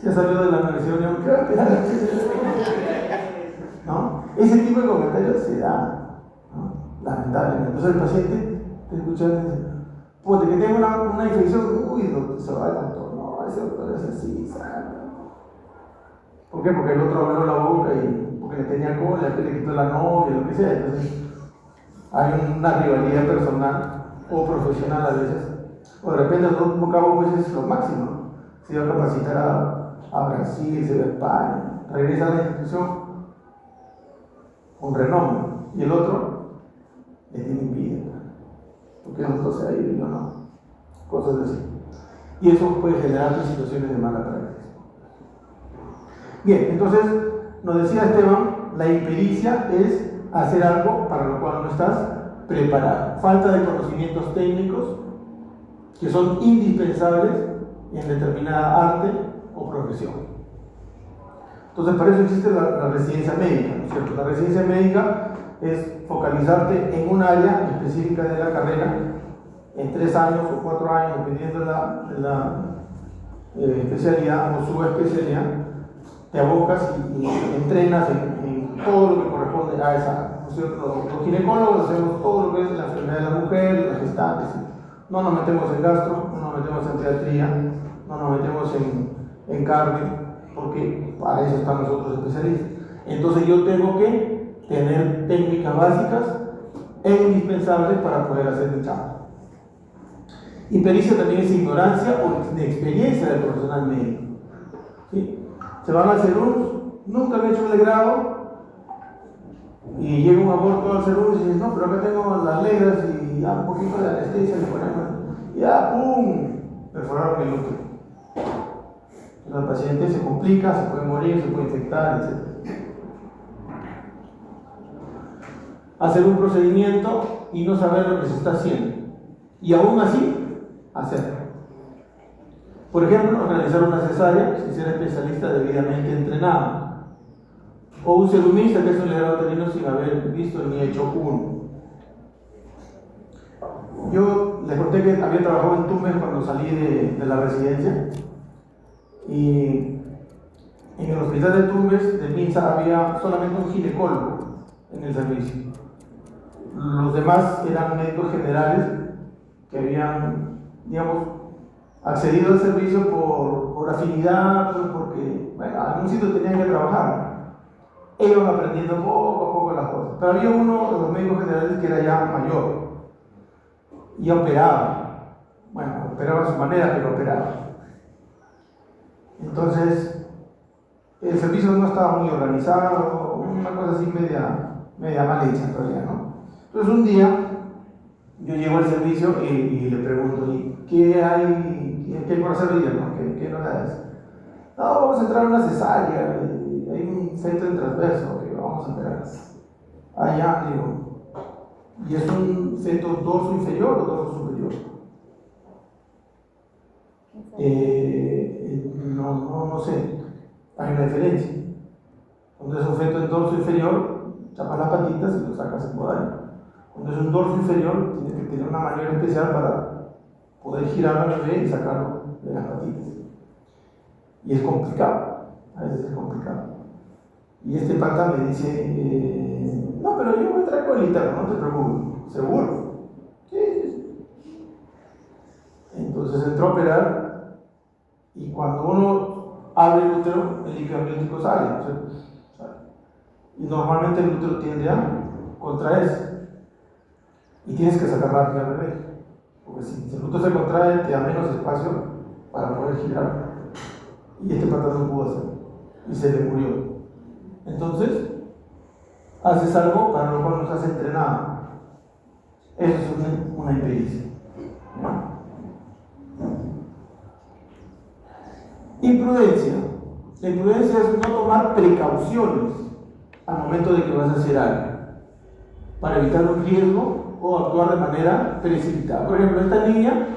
Se ha salido de la universidad, ¿qué va a operar? ¿No? Ese tipo de comentarios se da, ¿no? Lamentablemente. Entonces el paciente te escucha y dice, puede que tenga una infección, uy, doctor, se va al doctor, no, ese doctor es así, ¿sabes? ¿Por qué? Porque el otro abrió la boca y porque le tenía cola, le quitó la novia, lo que sea. Entonces hay una rivalidad personal o profesional a veces, o de repente el doctor Cabo pues es lo máximo, ¿no? Se va a capacitar a Brasil, se va a España, regresa a la institución con renombre, y el otro le tiene envidia, porque el otro se ha ido y yo no, cosas así. Y eso puede generar situaciones de mala praxis. Bien, entonces nos decía Esteban, la impericia es hacer algo para lo cual no estás preparado. Falta de conocimientos técnicos que son indispensables en determinada arte o profesión. Entonces, para eso existe la residencia médica, ¿no es cierto? La residencia médica es focalizarte en un área específica de la carrera, en 3 años o 4 años, dependiendo de la especialidad o subespecialidad. Te abocas y entrenas en todo lo que corresponde a esa área, ¿no es cierto? Los ginecólogos hacemos todo lo que es la enfermedad de la mujer, las gestantes. No nos metemos en gastro, no nos metemos en pediatría, no nos metemos en cardio, porque para eso están los otros especialistas. Entonces yo tengo que tener técnicas básicas e indispensables para poder hacer mi chamba. Impericia también es ignorancia o inexperiencia del profesional médico, ¿sí? Se van al CERUR, nunca han hecho el grado y llega un aborto al CERUR y dices, no, pero acá tengo las legras y ya un poquito de anestesia, le ponemos, y ya, ¡pum!, perforaron el útero. Entonces el paciente se complica, se puede morir, se puede infectar, etc. Hacer un procedimiento y no saber lo que se está haciendo, y aún así, hacerlo. Por ejemplo, realizar una cesárea sin ser especialista debidamente entrenado. O un serumista que es un legrado uterino sin haber visto ni hecho uno. Yo les conté que había trabajado en Tumbes cuando salí de la residencia. Y en el hospital de Tumbes, de Minsa, había solamente un ginecólogo en el servicio. Los demás eran médicos generales que habían, digamos, accedido al servicio por afinidad, porque, bueno, algún sitio tenían que trabajar. Ellos aprendiendo poco a poco las cosas. Pero había uno de los médicos generales que era ya mayor. y operaba. Bueno, operaba a su manera, pero operaba. Entonces, el servicio no estaba muy organizado, una cosa así media mal hecha todavía, ¿no? Entonces un día yo llego al servicio y le pregunto, ¿y qué hay por hacer hoy día, no? ¿Qué novedades? No, vamos a entrar a una cesárea, hay un centro en transverso que vamos a operar. Allá, digo, ¿y es un centro dorso inferior o dorso superior? No sé, hay una diferencia. Cuando es un feto en dorso inferior, chapas las patitas y lo sacas en podario. Cuando es un dorso inferior, tienes que tener una maniobra especial para poder girar al bebé y sacarlo de las patitas. Y es complicado, a veces es complicado. Y este pata me dice, no, pero yo voy a traer con el interno, no te preocupes, ¿seguro? Sí. Entonces entró a operar y cuando uno abre el útero, el líquido amniótico sale. Y normalmente el útero tiende a contraerse y tienes que sacar rápido al bebé, porque si el útero se contrae te da menos espacio para poder girar, y este pata no pudo hacer y se le murió. Entonces haces algo para lo cual no estás entrenado. Eso es una impericia. Imprudencia. La imprudencia es no tomar precauciones al momento de que vas a hacer algo, para evitar un riesgo o actuar de manera precipitada. Por ejemplo, esta niña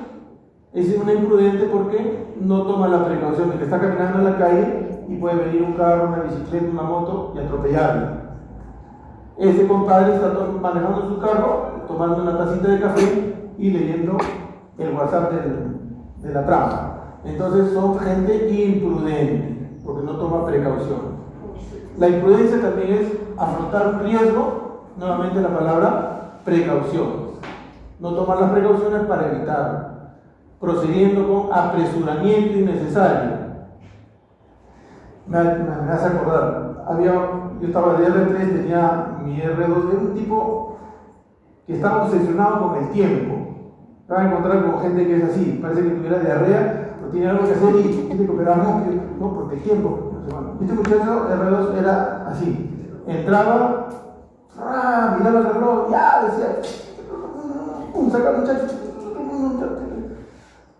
es una imprudente porque no toma la precaución de que está caminando en la calle y puede venir un carro, una bicicleta, una moto y atropellarla. Ese compadre está manejando su carro, tomando una tacita de café y leyendo el WhatsApp de la trama. Entonces son gente imprudente porque no toma precaución. La imprudencia también es afrontar un riesgo, nuevamente la palabra precaución. No tomar las precauciones para evitarlo, procediendo con apresuramiento innecesario. Me hace acordar, yo estaba de R3, tenía mi R2, era un tipo que estaba obsesionado con el tiempo. Te vas a encontrar con gente que es así, parece que tuviera diarrea, o tiene algo que hacer y tiene que operar rápido, no, porque el tiempo. Este muchacho R2 era así, entraba, miraba el reloj, ya, decía, saca el muchacho,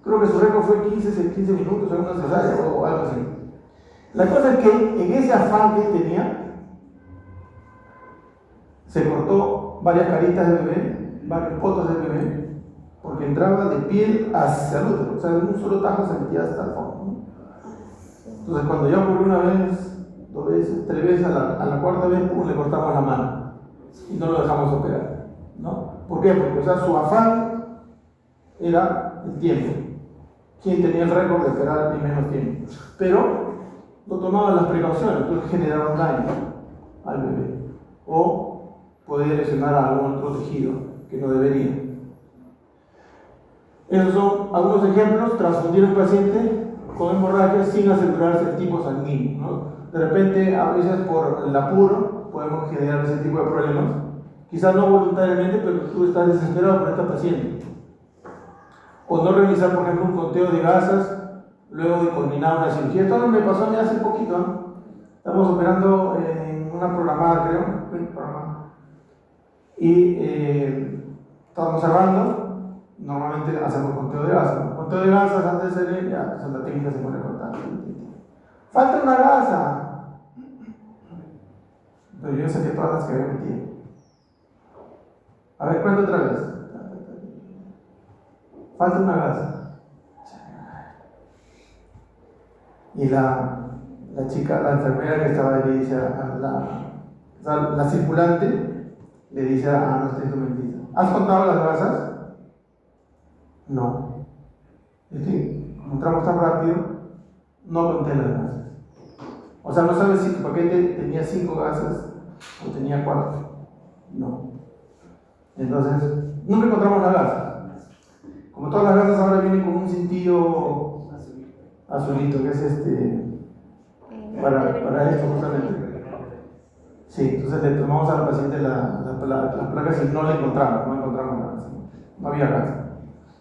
creo que su récord fue 15 minutos en una cesárea o algo así. La cosa es que en ese afán que él tenía, se cortó varias caritas de bebé, varios potos de bebé, porque entraba de piel hacia el útero, o sea, en un solo tajo se metía hasta el fondo, ¿no? Entonces, cuando ya ocurrió una vez, 2 veces, 3 veces, a la cuarta vez, le cortamos la mano y no lo dejamos operar, ¿no? ¿Por qué? Porque, o sea, su afán era el tiempo. ¿Quién tenía el récord de esperar en menos tiempo? Pero no tomaban las precauciones, entonces generaron daño al bebé o podía lesionar a algún otro tejido que no debería. Esos son algunos ejemplos: transfundir al paciente con hemorragia sin asegurarse el tipo sanguíneo, ¿no? De repente, a veces por el apuro podemos generar ese tipo de problemas, quizás no voluntariamente, pero tú estás desesperado por esta paciente. O no realizar, por ejemplo, un conteo de gasas luego de culminar una cirugía. Esto me pasó a mí hace poquito, ¿no? Estamos operando en una programada, creo, y estábamos cerrando. Normalmente hacemos conteo de gasas, ¿no? Conteo de gasas antes de salir, ya, pues la técnica se pone contando. Falta una gasa, pero yo saqué todas las que había metido. A ver, cuenta otra vez. Falta una gasa. Y la chica, la enfermera que estaba ahí, le dice la circulante, le dice a nuestra instrumentista: ¿has contado las gasas? No. Es que como entramos tan rápido, no conté las gasas. O sea, no sabes si tu paquete tenía 5 gasas o tenía 4. No. Entonces, nunca encontramos las gasas. Como todas las gasas ahora vienen con un cintillo azulito, que es para esto justamente. Sí, entonces le tomamos al paciente las placas y no le encontramos, no encontramos la gasa. No había gasa.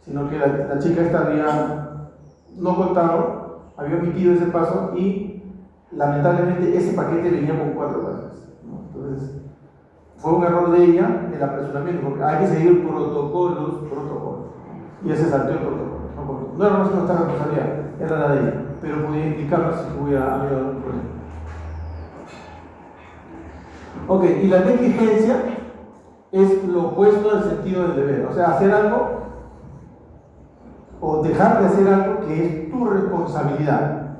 sino que la chica esta había no contado, había omitido ese paso y lamentablemente ese paquete venía con 4 pasos, ¿no? Entonces, fue un error de ella, del apresuramiento, porque hay que seguir protocolos, y ese saltó el protocolo. No era nuestra responsabilidad, era la de ella, pero podía indicarnos si hubiera habido algún problema. Ok, y la negligencia es lo opuesto al sentido del deber, o sea, hacer algo o dejar de hacer algo que es tu responsabilidad.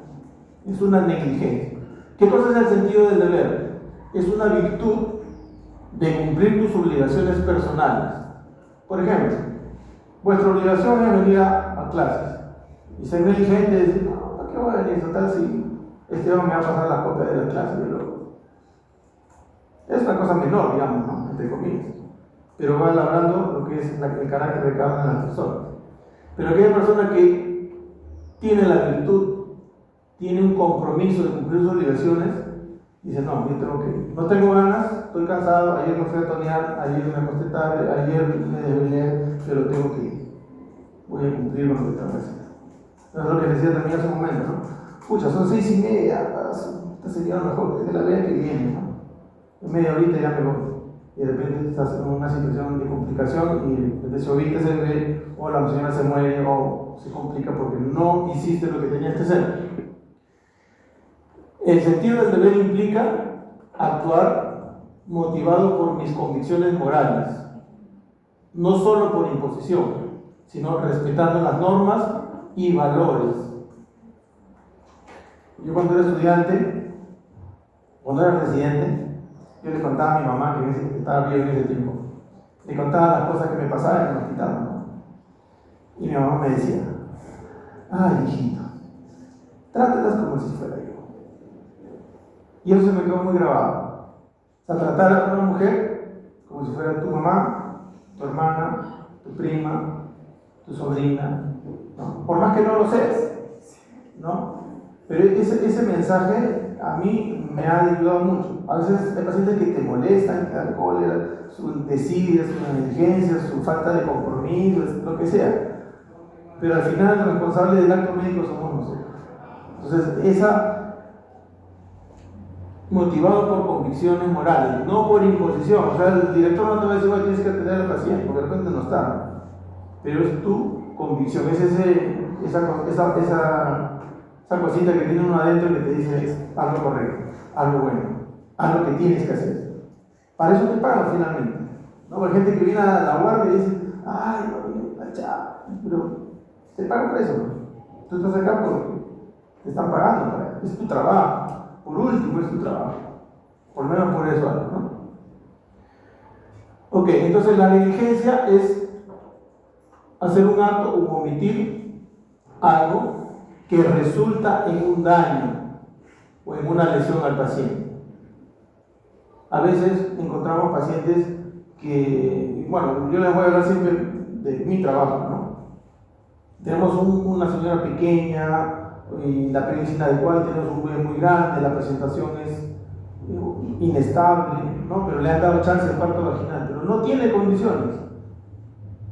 Es una negligencia. ¿Qué cosa es el sentido del deber? Es una virtud de cumplir tus obligaciones personales. Por ejemplo, vuestra obligación es venir a clases y ser negligente y decir, no, ¿para qué voy a venir? Total, si este hombre me va a pasar la copia de la clase, yo lo... Es una cosa menor, digamos, ¿no? Entre comillas, pero va elaborando lo que es el carácter de cada una de las personas. Pero aquella persona que tiene la virtud, tiene un compromiso de cumplir sus obligaciones, dice, no, yo tengo que, no tengo ganas, estoy cansado, ayer me fui a tonear, ayer me acosté tarde, ayer me desvelé, pero tengo que ir, voy a cumplir con lo que tengo que hacer. Eso es lo que decía también hace un momento, ¿no? Pucha, son 6:30, esta sería lo mejor, que la vea que viene, ¿no? En media horita ya me voy. Y de repente estás en una situación de complicación y de repente se oíste se ve, o la señora se muere, o se complica porque no hiciste lo que tenías que hacer. El sentido del deber implica actuar motivado por mis convicciones morales, no solo por imposición, sino respetando las normas y valores. Yo cuando era estudiante, cuando era residente, yo le contaba a mi mamá, que estaba bien en ese tiempo, le contaba las cosas que me pasaban en el hospital, ¿no? Y mi mamá me decía, ay, hijito, trátalas como si fuera yo. Y eso se me quedó muy grabado. O sea, tratar a una mujer como si fuera tu mamá, tu hermana, tu prima, tu sobrina, ¿no? Por más que no lo seas, ¿no? Pero ese mensaje a mí me ha ayudado mucho. A veces hay pacientes que te molestan, que te dan cólera, su desidia, su negligencia, su falta de compromiso, lo que sea. Pero al final el responsable del acto médico somos nosotros. Entonces, esa motivado por convicciones morales, no por imposición. O sea, el director no te va a decir, tienes que atender al paciente, porque de repente no está. Pero es tu convicción, es esa cosita que tiene uno adentro que te dice, haz lo correcto, haz lo bueno, haz lo que tienes que hacer. Para eso te pagan finalmente. ¿No? Hay gente que viene a la guardia y dice, ay, no, la chava, pero te pagan por eso, ¿no? Tú estás acá porque te están pagando para eso. Es tu trabajo. Por último, es tu trabajo. Por lo menos por eso algo, ¿no? Ok, entonces la negligencia es hacer un acto o omitir algo que resulta en un daño o en una lesión al paciente. A veces encontramos pacientes que, bueno, yo les voy a hablar siempre de mi trabajo, ¿no? Tenemos una señora pequeña y la piel es inadecuada, tenemos un bebé muy grande, la presentación es inestable, ¿no? Pero le han dado chance de parto vaginal, pero no tiene condiciones.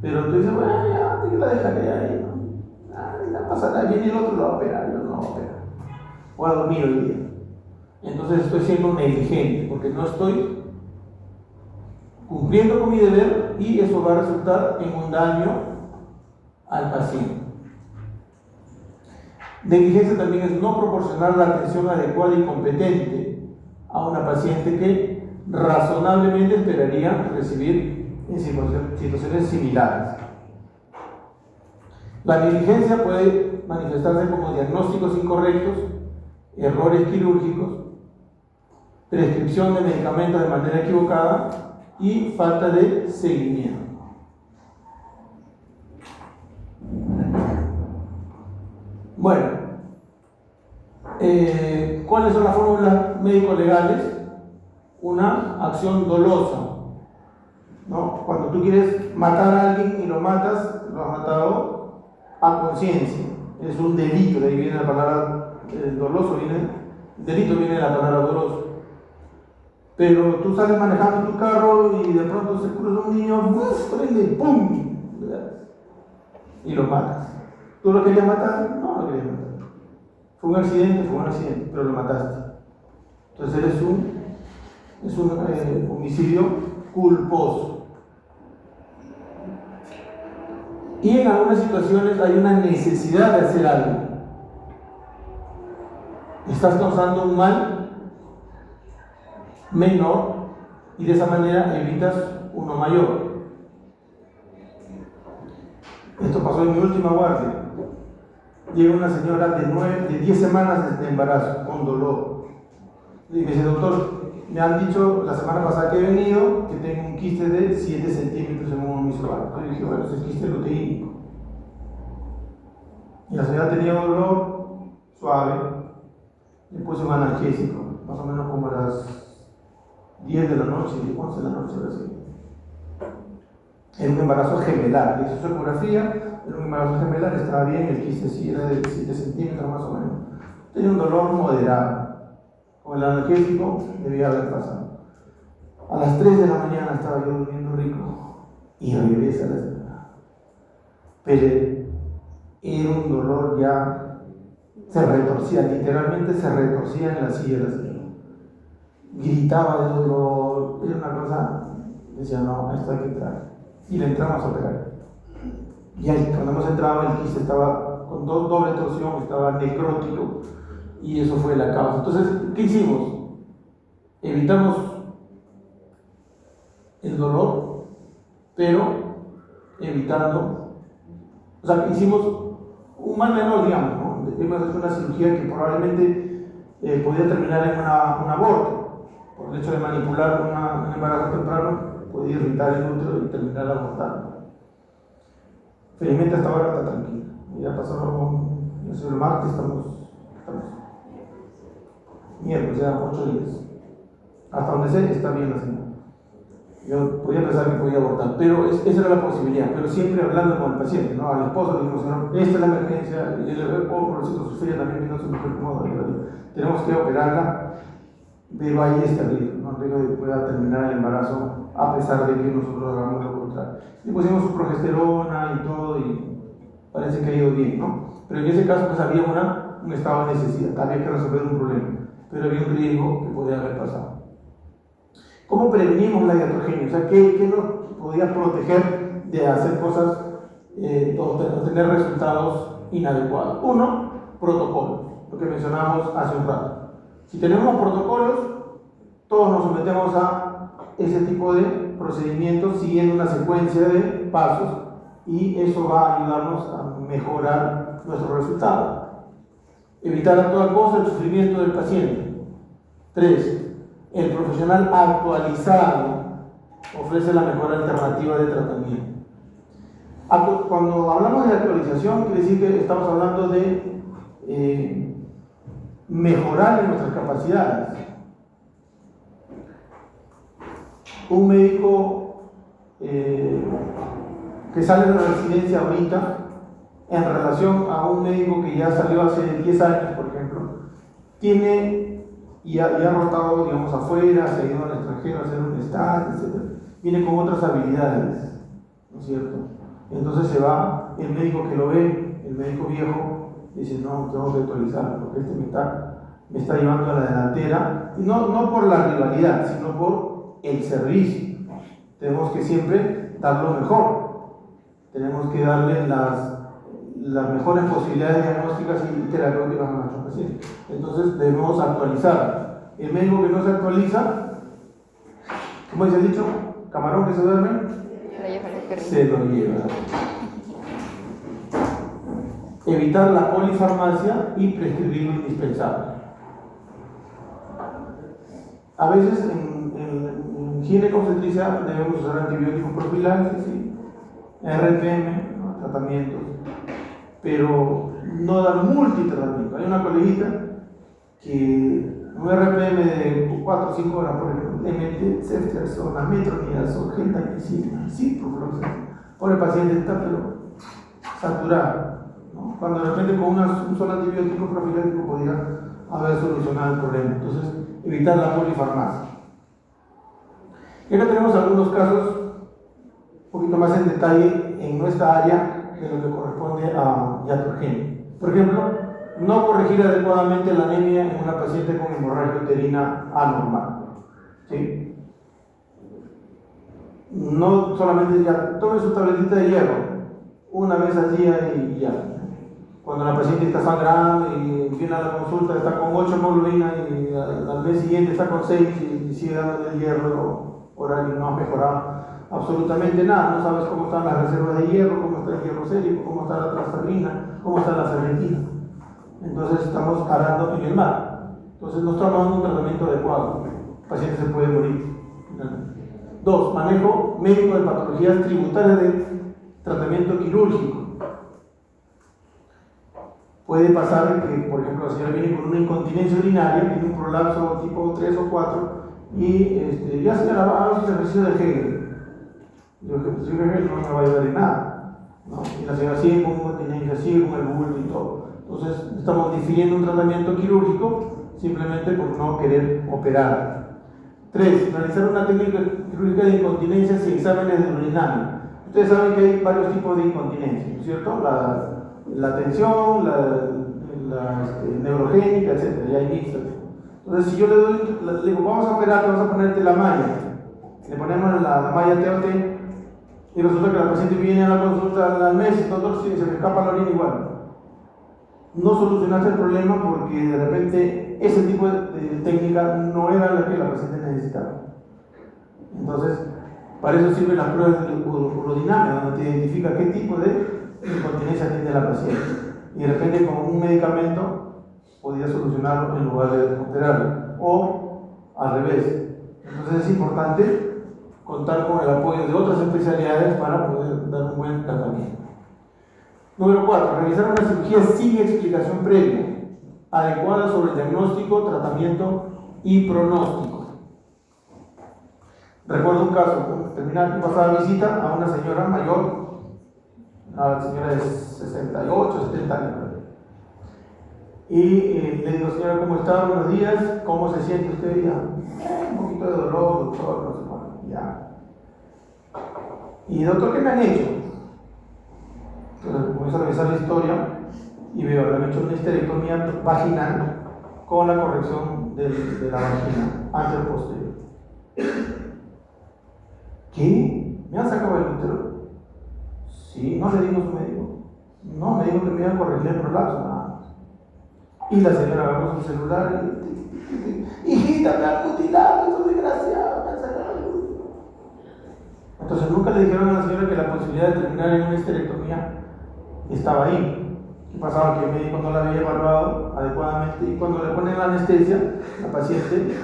Pero tú dices, bueno, ya, yo la dejaré ahí, ¿no? No pasa nada, viene el otro, lo va a operar, yo no voy a operar. Voy a dormir hoy día. Entonces estoy siendo negligente, porque no estoy cumpliendo con mi deber y eso va a resultar en un daño al paciente. Negligencia también es no proporcionar la atención adecuada y competente a una paciente que razonablemente esperaría recibir en situaciones similares. La negligencia puede manifestarse como diagnósticos incorrectos, errores quirúrgicos, prescripción de medicamentos de manera equivocada y falta de seguimiento. Bueno, ¿cuáles son las fórmulas médico-legales? Una acción dolosa, ¿no? Cuando tú quieres matar a alguien y lo matas, lo has matado a conciencia. Es un delito, de ahí viene la palabra doloso, delito viene de la palabra doloso. Pero tú sales manejando tu carro y de pronto se cruza un niño, prende, ¡pum! y lo matas. ¿Tú lo querías matar? No lo querías matar. Fue un accidente, pero lo mataste. Entonces es un homicidio culposo. Y en algunas situaciones hay una necesidad de hacer algo. Estás causando un mal menor y de esa manera evitas uno mayor. Esto pasó en mi última guardia. Llega una señora de 10 semanas de embarazo con dolor. Y me dice: doctor, me han dicho la semana pasada que he venido que tengo un quiste de 7 centímetros en un omiscual. Yo dije: bueno, ese es quiste luteínico. Y la señora tenía dolor suave. Le puse un analgésico, más o menos como a las 10 de la noche, 11 de la noche, así. Era un embarazo gemelar, le hizo su ecografía, era un embarazo gemelar, estaba bien, el quiste sí era de 7 centímetros más o menos. Tenía un dolor moderado. Con el analgésico debía haber pasado. A las 3 de la mañana estaba yo durmiendo rico y regresa la señora. Pero era un dolor ya, se retorcía, literalmente se retorcía en la silla de la señora. Gritaba de dolor, era una cosa, decía: no, esto hay que entrar. Y le entramos a operar. Y ahí, cuando hemos entrado, el quiste estaba con doble torsión, estaba necrótico, y eso fue la causa. Entonces, ¿qué hicimos? Evitamos el dolor, pero evitando, o sea, hicimos un mal menor, digamos, ¿no? Hemos hecho una cirugía que probablemente podía terminar en un aborto, por el hecho de manipular un embarazo temprano, podía irritar el útero y terminar abortando. Felizmente hasta ahora está tranquila. Ya pasaron, el martes, estamos miércoles, ya 8 días. Hasta donde sé, está bien la señora. Yo podía pensar que podía abortar, pero esa era la posibilidad, pero siempre hablando con el paciente, ¿no? Al esposo le dijimos: no, esta es la emergencia, y el pobrecito sufría también, viendo su mujer cómodo, tenemos que operarla, pero ahí está el riesgo, ¿no? El riesgo de que pueda terminar el embarazo a pesar de que nosotros hagamos lo contrario. Y pusimos su progesterona y todo, y parece que ha ido bien, ¿no? Pero en ese caso pues había un estado de necesidad, había que resolver un problema, pero había un riesgo que podía haber pasado. ¿Cómo prevenimos la iatrogenia? O sea, ¿qué nos podía proteger de hacer cosas o tener resultados inadecuados? Uno, protocolos, lo que mencionamos hace un rato. Si tenemos protocolos, todos nos sometemos a ese tipo de procedimientos siguiendo una secuencia de pasos, y eso va a ayudarnos a mejorar nuestros resultados. Evitar a toda costa el sufrimiento del paciente. 3. El profesional actualizado ofrece la mejor alternativa de tratamiento. Cuando hablamos de actualización, quiere decir que estamos hablando de mejorar en nuestras capacidades. Un médico que sale de la residencia ahorita, en relación a un médico que ya salió hace 10 años, por ejemplo, tiene y ha rotado, digamos, afuera, se ha ido al extranjero a hacer un stage, etc. Viene con otras habilidades, ¿no es cierto? Entonces se va, el médico que lo ve, el médico viejo, dice: no, tengo que actualizarlo, porque este me está llevando a la delantera, y no por la rivalidad, sino por el servicio. Tenemos que siempre dar lo mejor, tenemos que darle las mejores posibilidades diagnósticas y terapéuticas a nuestros pacientes. Entonces debemos actualizar. El médico que no se actualiza, ¿cómo dice el dicho? Camarón que se duerme, se lo lleva. Evitar la polifarmacia y prescribir lo indispensable. A veces en ginecobstetricia debemos usar antibióticos profilaxis y RPM, ¿no? Tratamientos, pero no dar multitratamiento. Hay una coleguita que un RPM de 4 o 5 horas, por ejemplo, le mete ceftriaxona, metronidazol, gentamicina, ciprofloxacina. Pobre paciente está pero saturado, ¿no? Cuando de repente con un solo antibiótico profiláctico podría haber solucionado el problema. Entonces, evitar la polifarmacia. Y acá tenemos algunos casos un poquito más en detalle en nuestra área de lo que corresponde a iatrogenia. Por ejemplo, no corregir adecuadamente la anemia en una paciente con hemorragia uterina anormal. ¿Sí? No solamente ya, tome su tabletita de hierro una vez al día y ya. Cuando la paciente está sangrando y viene a la consulta, está con 8 hemoglobina y al mes siguiente está con 6 y sigue dándole el hierro oral y no ha mejorado absolutamente nada. No sabes cómo están las reservas de hierro, cómo está el hierro sérico, cómo está la transferrina, cómo está la ferritina. Entonces estamos arando en el mar. Entonces no estamos dando un tratamiento adecuado. El paciente se puede morir. 2. Manejo médico de patologías tributarias de tratamiento quirúrgico. Puede pasar que, por ejemplo, la señora viene con una incontinencia urinaria, tiene un prolapso tipo 3 o 4 y ya se haga sus ejercicios de Hegel. El ejercicio de Hegel no me va a ayudar en nada, ¿no? Y la señora sigue con incontinencia, sigue con el bulto y todo. Entonces, estamos difiriendo un tratamiento quirúrgico simplemente por no querer operar. 3. Realizar una técnica quirúrgica de incontinencia sin exámenes de urinamia. Ustedes saben que hay varios tipos de incontinencia, ¿no es cierto? La tensión, la neurogénica, etc. Y hay mixtas. Entonces, si yo le digo, vamos a operar, vamos a ponerte la malla, le ponemos la malla TOT y resulta que la paciente viene a la consulta al mes y doctor, se me escapa la orina igual. No solucionaste el problema porque de repente ese tipo de técnica no era la que la paciente necesitaba. Entonces, para eso sirven las pruebas de urodinamia, donde te identifica qué tipo de incontinencia tiene la paciente. Y de repente con un medicamento podría solucionarlo en lugar de operarlo. O al revés. Entonces es importante contar con el apoyo de otras especialidades para poder dar un buen tratamiento. Número 4. Realizar una cirugía sin explicación previa, adecuada sobre el diagnóstico, tratamiento y pronóstico. Recuerdo un caso, terminar mi pasada visita a una señora mayor, una señora de 68, 70 años. Y le digo, señora, ¿cómo está? Buenos días, ¿cómo se siente usted? Ya, un poquito de dolor, doctor, no sé cuánto, ya. Y doctor, ¿qué me han hecho? Entonces comienzo a revisar la historia y veo, le han hecho una histerectomía vaginal con la corrección de la vagina anterior-posterior. ¿Qué? ¿Me han sacado el útero? Sí, no le digo a su médico. No, me dijo que me iba a corregir el prolapso, nada más. Y la señora agarró su celular y hijita, me han mutilado, estos desgraciados, me han sacado el útero. Entonces nunca le dijeron a la señora que la posibilidad de terminar en una histerectomía estaba ahí. ¿Qué pasaba? Que el médico no la había evaluado adecuadamente y cuando le ponen la anestesia, la paciente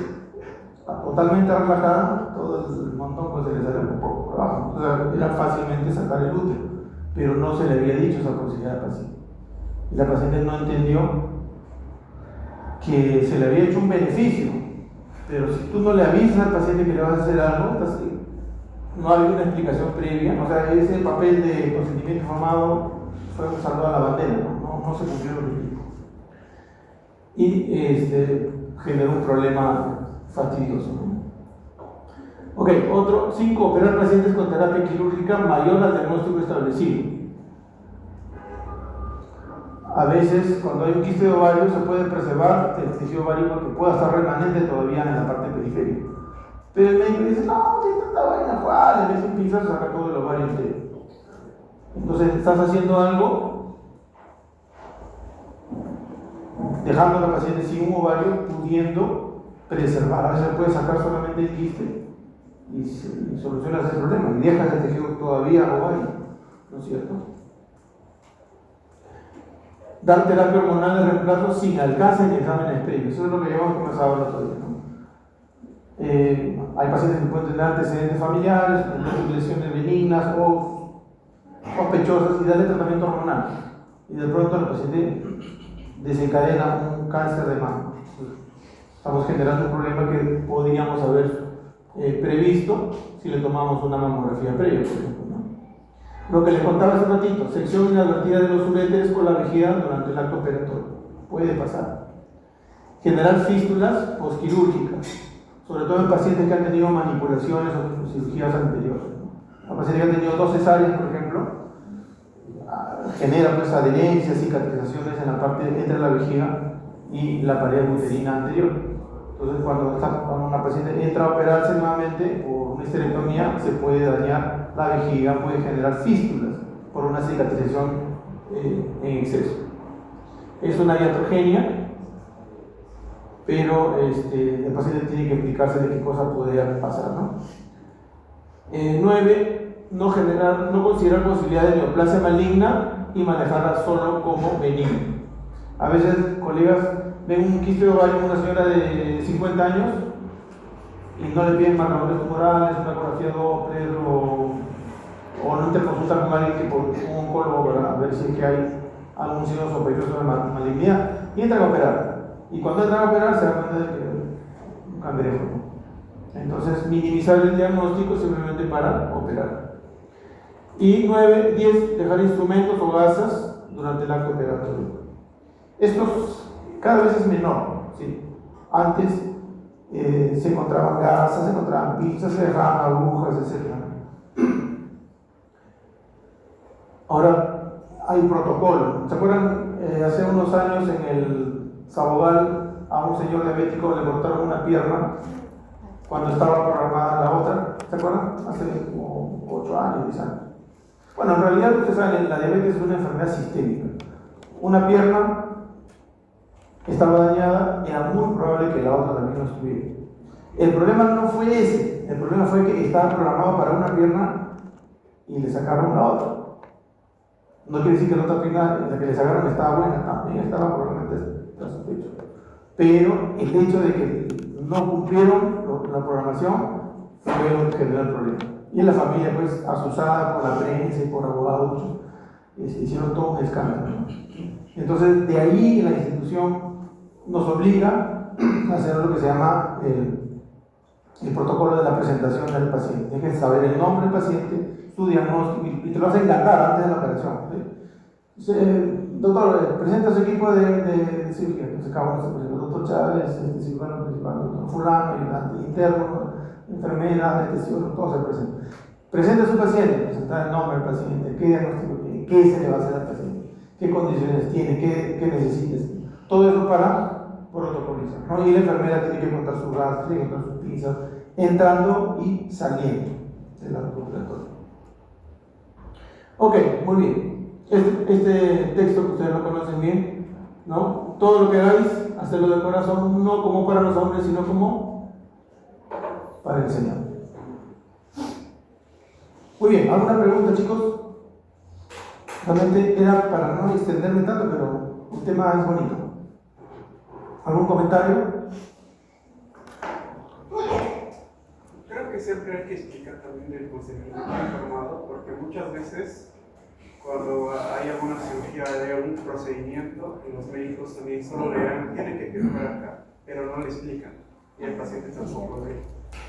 totalmente relajada, todo el montón pues se le salió un poco por abajo. O sea, era fácilmente sacar el útero, pero no se le había dicho esa posibilidad al paciente. Y la paciente no entendió que se le había hecho un beneficio, pero si tú no le avisas al paciente que le vas a hacer algo, no había una explicación previa, o sea, ese papel de consentimiento informado fue un salto a la bandera, no se cumplió el objetivo. Y generó un problema fastidioso. Ok, otro, 5. Operar pacientes con terapia quirúrgica mayor al diagnóstico establecido. A veces, cuando hay un quiste de ovario, se puede preservar el tejido ovárico que pueda estar remanente todavía en la parte periférica. Pero el médico dice, no, si esta vaina, ¿cuál? Le ves un pinzazo, saca todo el ovario entero. Entonces, estás haciendo algo, dejando a la paciente sin un ovario, pudiendo preservar. A veces puede sacar solamente el quiste y solucionas el problema y dejas el tejido todavía ovario, ¿no es cierto? Dar terapia hormonal de reemplazo sin alcance en exámenes previos. Eso es lo que llevamos conversado el otro día, ¿no? Hay pacientes que pueden tener antecedentes familiares, lesiones benignas o sospechosas y darle tratamiento hormonal. Y de pronto el paciente desencadena un cáncer de mama. Estamos generando un problema que podríamos haber previsto si le tomamos una mamografía previa, por ejemplo, ¿no? Lo que les contaba hace un ratito, sección inadvertida de los uréteres con la vejiga durante el acto operatorio. Puede pasar. Generar fístulas posquirúrgicas, sobre todo en pacientes que han tenido manipulaciones o cirugías anteriores, ¿no? A pacientes que han tenido 2 cesáreas, por ejemplo, genera pues adherencias, cicatrizaciones en la parte entre la vejiga y la pared uterina anterior. Entonces cuando una paciente entra a operarse nuevamente por una histerectomía, se puede dañar la vejiga, puede generar fístulas por una cicatrización en exceso. Es una iatrogenia, pero el paciente tiene que explicarse de qué cosa podría pasar, ¿no? 9. No considerar posibilidad de neoplasia maligna y manejarla solo como benigna. A veces, colegas, ven un quiste de ovario en una señora de 50 años y no le piden marcadores tumorales, una ecografía Doppler o no interconsulta con alguien que por un oncólogo para ver si es que hay algún signo sospechoso de malignidad y entran a operar. Y cuando entran a operar se dan cuenta de que es un cangrejo. Entonces, minimizar el diagnóstico simplemente para operar. Y 9, 10, dejar instrumentos o gasas durante el acto operatorio. Esto cada vez es menor, ¿sí? Antes se encontraban gasas, se encontraban pinzas, se dejaban agujas, etc. Ahora hay protocolo. ¿Se acuerdan? Hace unos años en el Sabogal a un señor diabético le cortaron una pierna cuando estaba programada la otra. ¿Se acuerdan? Hace como 8 años, 10 años. Bueno, en realidad ustedes saben, la diabetes es una enfermedad sistémica. Una pierna estaba dañada, era muy probable que la otra también lo estuviera. El problema no fue ese, el problema fue que estaba programado para una pierna y le sacaron la otra. No quiere decir que la otra pierna, la que le sacaron, estaba buena, también estaba probablemente sospecho. Pero el hecho de que no cumplieron la programación fue lo que generó el problema. Y en la familia, pues, asusada por la prensa y por abogados, hicieron todo un escándalo, ¿no? Entonces, de ahí la institución nos obliga a hacer lo que se llama el protocolo de la presentación del paciente. Tienes que saber el nombre del paciente, su diagnóstico, y te lo hacen ganar antes de la operación, ¿sí? Doctor, presenta su equipo de cirugía. Entonces, cada uno se presenta: doctor Chávez, cirujano principal, doctor fulano, ayudante interno, enfermera, anestesiólogo, todos se presentan. Presenta a su paciente, presenta el nombre del paciente, qué diagnóstico tiene, qué se le va a hacer al paciente, qué condiciones tiene, qué necesita. Todo eso para protocolizar, ¿no? Y la enfermera tiene que contar su gasto, tiene que contar sus pinzas, entrando y saliendo del acto operatorio. Ok, muy bien. Este texto que ustedes lo conocen bien, ¿no? Todo lo que hagáis, hacerlo de corazón, no como para los hombres, sino como para el Señor. Muy bien, ¿alguna pregunta, chicos? Realmente era para no extenderme tanto, pero el tema es bonito. ¿Algún comentario? Creo que siempre hay que explicar también el consentimiento informado, porque muchas veces cuando hay alguna cirugía, hay algún procedimiento, los médicos también solo le dan, tienen que firmar acá, pero no le explican, y el paciente tampoco ve.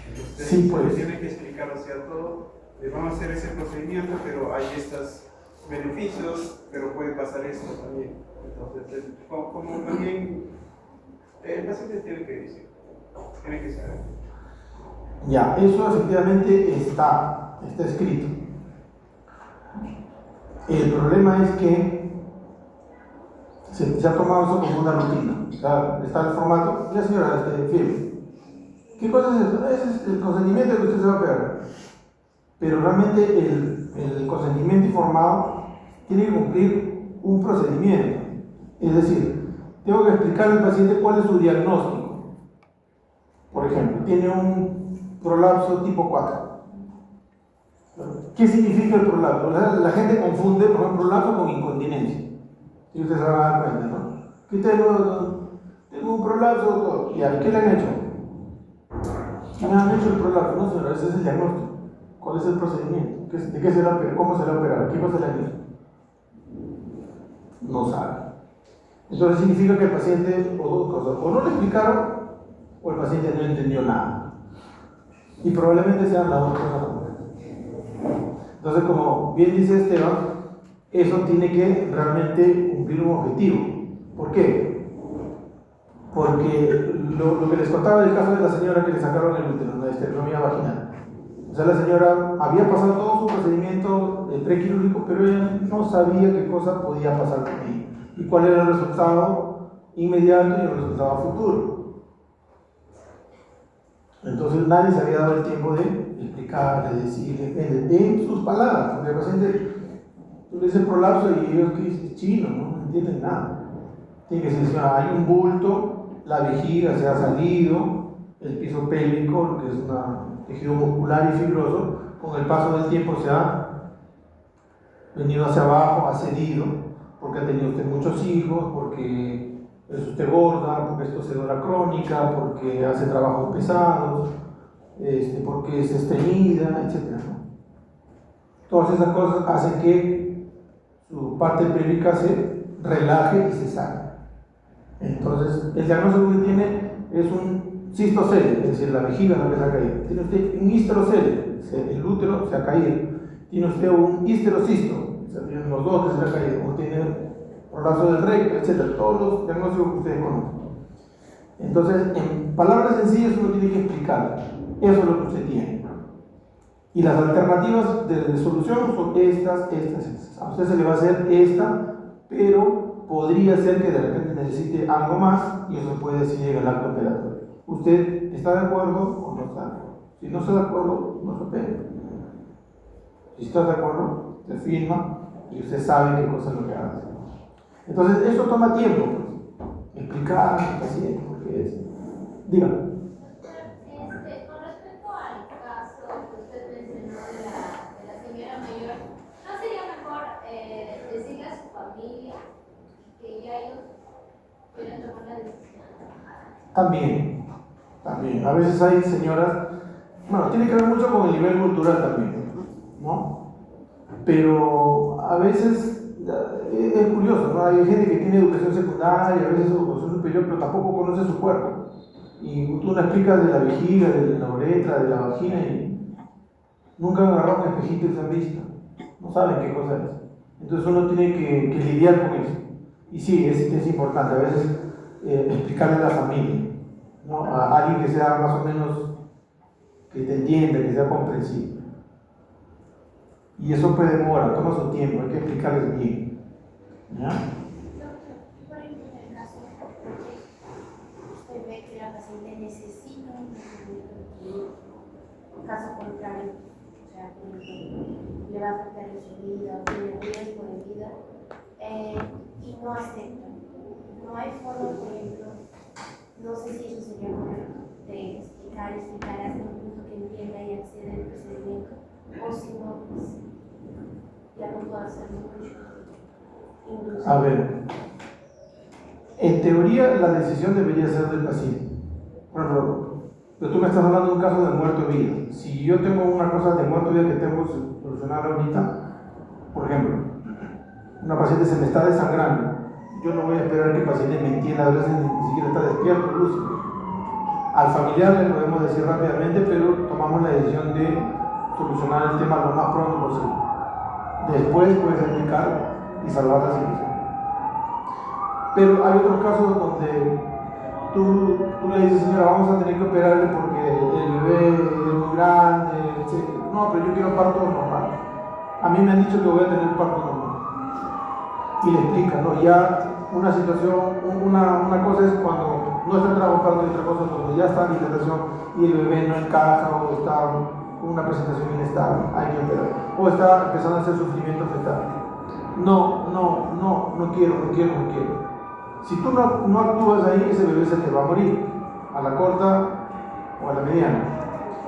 Entonces, sí, pues. tienen que explicar, o sea, todo, les vamos a hacer ese procedimiento, pero hay estos beneficios, pero puede pasar esto también. Entonces, como también el paciente tiene que decir, tiene que saber. Ya, eso efectivamente está escrito. El problema es que se ha tomado eso como una rutina. O sea, está el formato, la señora, firme. ¿Qué cosa es esto? Ese es el consentimiento que usted se va a operar. Pero realmente el consentimiento informado tiene que cumplir un procedimiento. Es decir, tengo que explicarle al paciente cuál es su diagnóstico. Por ejemplo, tiene un prolapso tipo 4. ¿Qué significa el prolapso? La gente confunde, por ejemplo, prolapso con incontinencia. Y ustedes se van a dar cuenta, ¿no? Que tengo un prolapso, doctor. ¿Y a qué le han hecho? Me han hecho el prolapso. No, señora, ese es el diagnóstico. ¿Cuál es el procedimiento? ¿De qué se le opera? ¿Cómo se le opera? ¿Qué cosa le han hecho? No sabe. Entonces significa que el paciente, o dos cosas, o no le explicaron, o el paciente no entendió nada. Y probablemente sean las dos cosas. Entonces, como bien dice Esteban, eso tiene que realmente cumplir un objetivo. ¿Por qué? Porque lo que les contaba del caso de la señora que le sacaron el útero, la histerectomía vaginal. O sea, la señora había pasado todo su procedimiento prequirúrgico, pero ella no sabía qué cosa podía pasar con ella y cuál era el resultado inmediato y el resultado futuro. Entonces nadie se había dado el tiempo de explicar, de decirle, en sus palabras, porque el paciente, tú le dices prolapso y ellos que dicen chino, no entienden nada. Tiene que decir, hay un bulto, la vejiga se ha salido, el piso pélvico, que es un tejido muscular y fibroso, con el paso del tiempo se ha venido hacia abajo, ha cedido, porque ha tenido usted muchos hijos, porque es usted gorda, porque es tosedora crónica, porque hace trabajos pesados, porque es estreñida, etc. ¿no? Todas esas cosas hacen que su parte pélvica se relaje y se sane. Entonces, el diagnóstico que tiene es un cistocele, es decir, la vejiga no que se ha caído. Tiene usted un histerocele, el útero se ha caído. Tiene usted un histerocisto, o sea, tienen los dos que se le ha caído, o tiene prolapso del recto, etc. Todos los diagnósticos que ustedes conocen. Entonces, en palabras sencillas, uno tiene que explicar. Eso es lo que usted tiene. Y las alternativas de solución son estas. A usted se le va a hacer esta, pero podría ser que de repente necesite algo más y eso se puede decir en el acto operatorio. ¿Usted está de acuerdo o no está de acuerdo? Si no está de acuerdo, no se opera. Si está de acuerdo, se firma y usted sabe qué cosa es lo que hace. Entonces, esto toma tiempo, pues, explicar al paciente porque es. Dígame. Con respecto al caso que usted mencionó de la señora mayor, ¿no sería mejor decirle a su familia que ya ellos pudieran tomar la decisión? También. A veces hay señoras, bueno, tiene que ver mucho con el nivel cultural también, ¿no? Pero a veces es curioso, ¿no? Hay gente que tiene educación secundaria, a veces educación superior, pero tampoco conoce su cuerpo. Y tú le explicas de la vejiga, de la uretra, de la vagina y nunca han agarrado un espejito y se han visto. No saben qué cosa es. Entonces uno tiene que lidiar con eso. Y sí, es importante a veces explicarle a la familia, ¿no? A alguien que sea más o menos, que te entienda, que sea comprensible. Y eso puede demorar, toma su tiempo, hay que explicarles bien. ¿Ya? Por ejemplo, en el caso usted ve que la paciente necesita un tratamiento, caso contrario, o sea, que le va a afectar en su vida o tiene riesgo de vida, y no acepta. No hay forma, por ejemplo, no sé si eso sería correcto, de explicar hasta un punto que entienda y acceda al procedimiento, o si no, pues ya no puedo hacer mucho. Incluso. A ver, en teoría la decisión debería ser del paciente. Pero tú me estás hablando de un caso de muerte o vida. Si yo tengo una cosa de muerte o vida que tengo que solucionar ahorita, por ejemplo, una paciente se me está desangrando, yo no voy a esperar que el paciente me entienda, a veces ni siquiera está despierto, lúcido. Al familiar le podemos decir rápidamente, pero tomamos la decisión de solucionar el tema lo más pronto posible. Después puedes explicar y salvar la situación. Pero hay otros casos donde tú le dices, señora, vamos a tener que operarle porque el bebé es muy grande, etc. No, pero yo quiero parto normal. A mí me han dicho que voy a tener parto normal. Y le explica, ¿no? Ya una situación, una cosa es cuando no está entrando parto y otra cosa es cuando ya está en dilatación y el bebé no encaja o está con una presentación inestable, hay que operar. O está empezando a hacer sufrimiento fetal. No quiero. Si tú no actúas ahí, ese bebé se te va a morir, a la corta o a la mediana.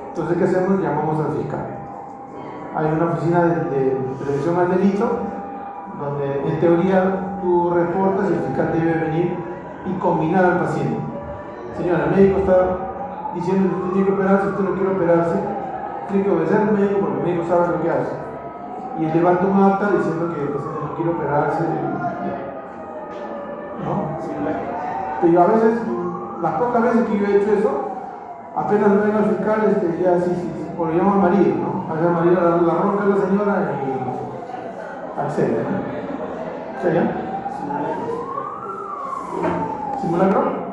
Entonces, ¿qué hacemos? Llamamos al fiscal. Hay una oficina de prevención al delito, donde en teoría tú reportas y el fiscal debe venir y combinar al paciente. Señora, el médico está diciendo que usted tiene que operarse, si usted no quiere operarse, tiene que obedecer al médico porque el médico sabe lo que hace. Y él levanta un acta diciendo que el paciente no quiere operarse, ¿no? Pero a veces, las pocas veces que yo he hecho eso, apenas lo venga al fiscal, ya sí, o lo llamo al marido, ¿no? A ver, María la ronca de la señora y accede, ¿no? ¿Sí, ya? ¿Simulacro?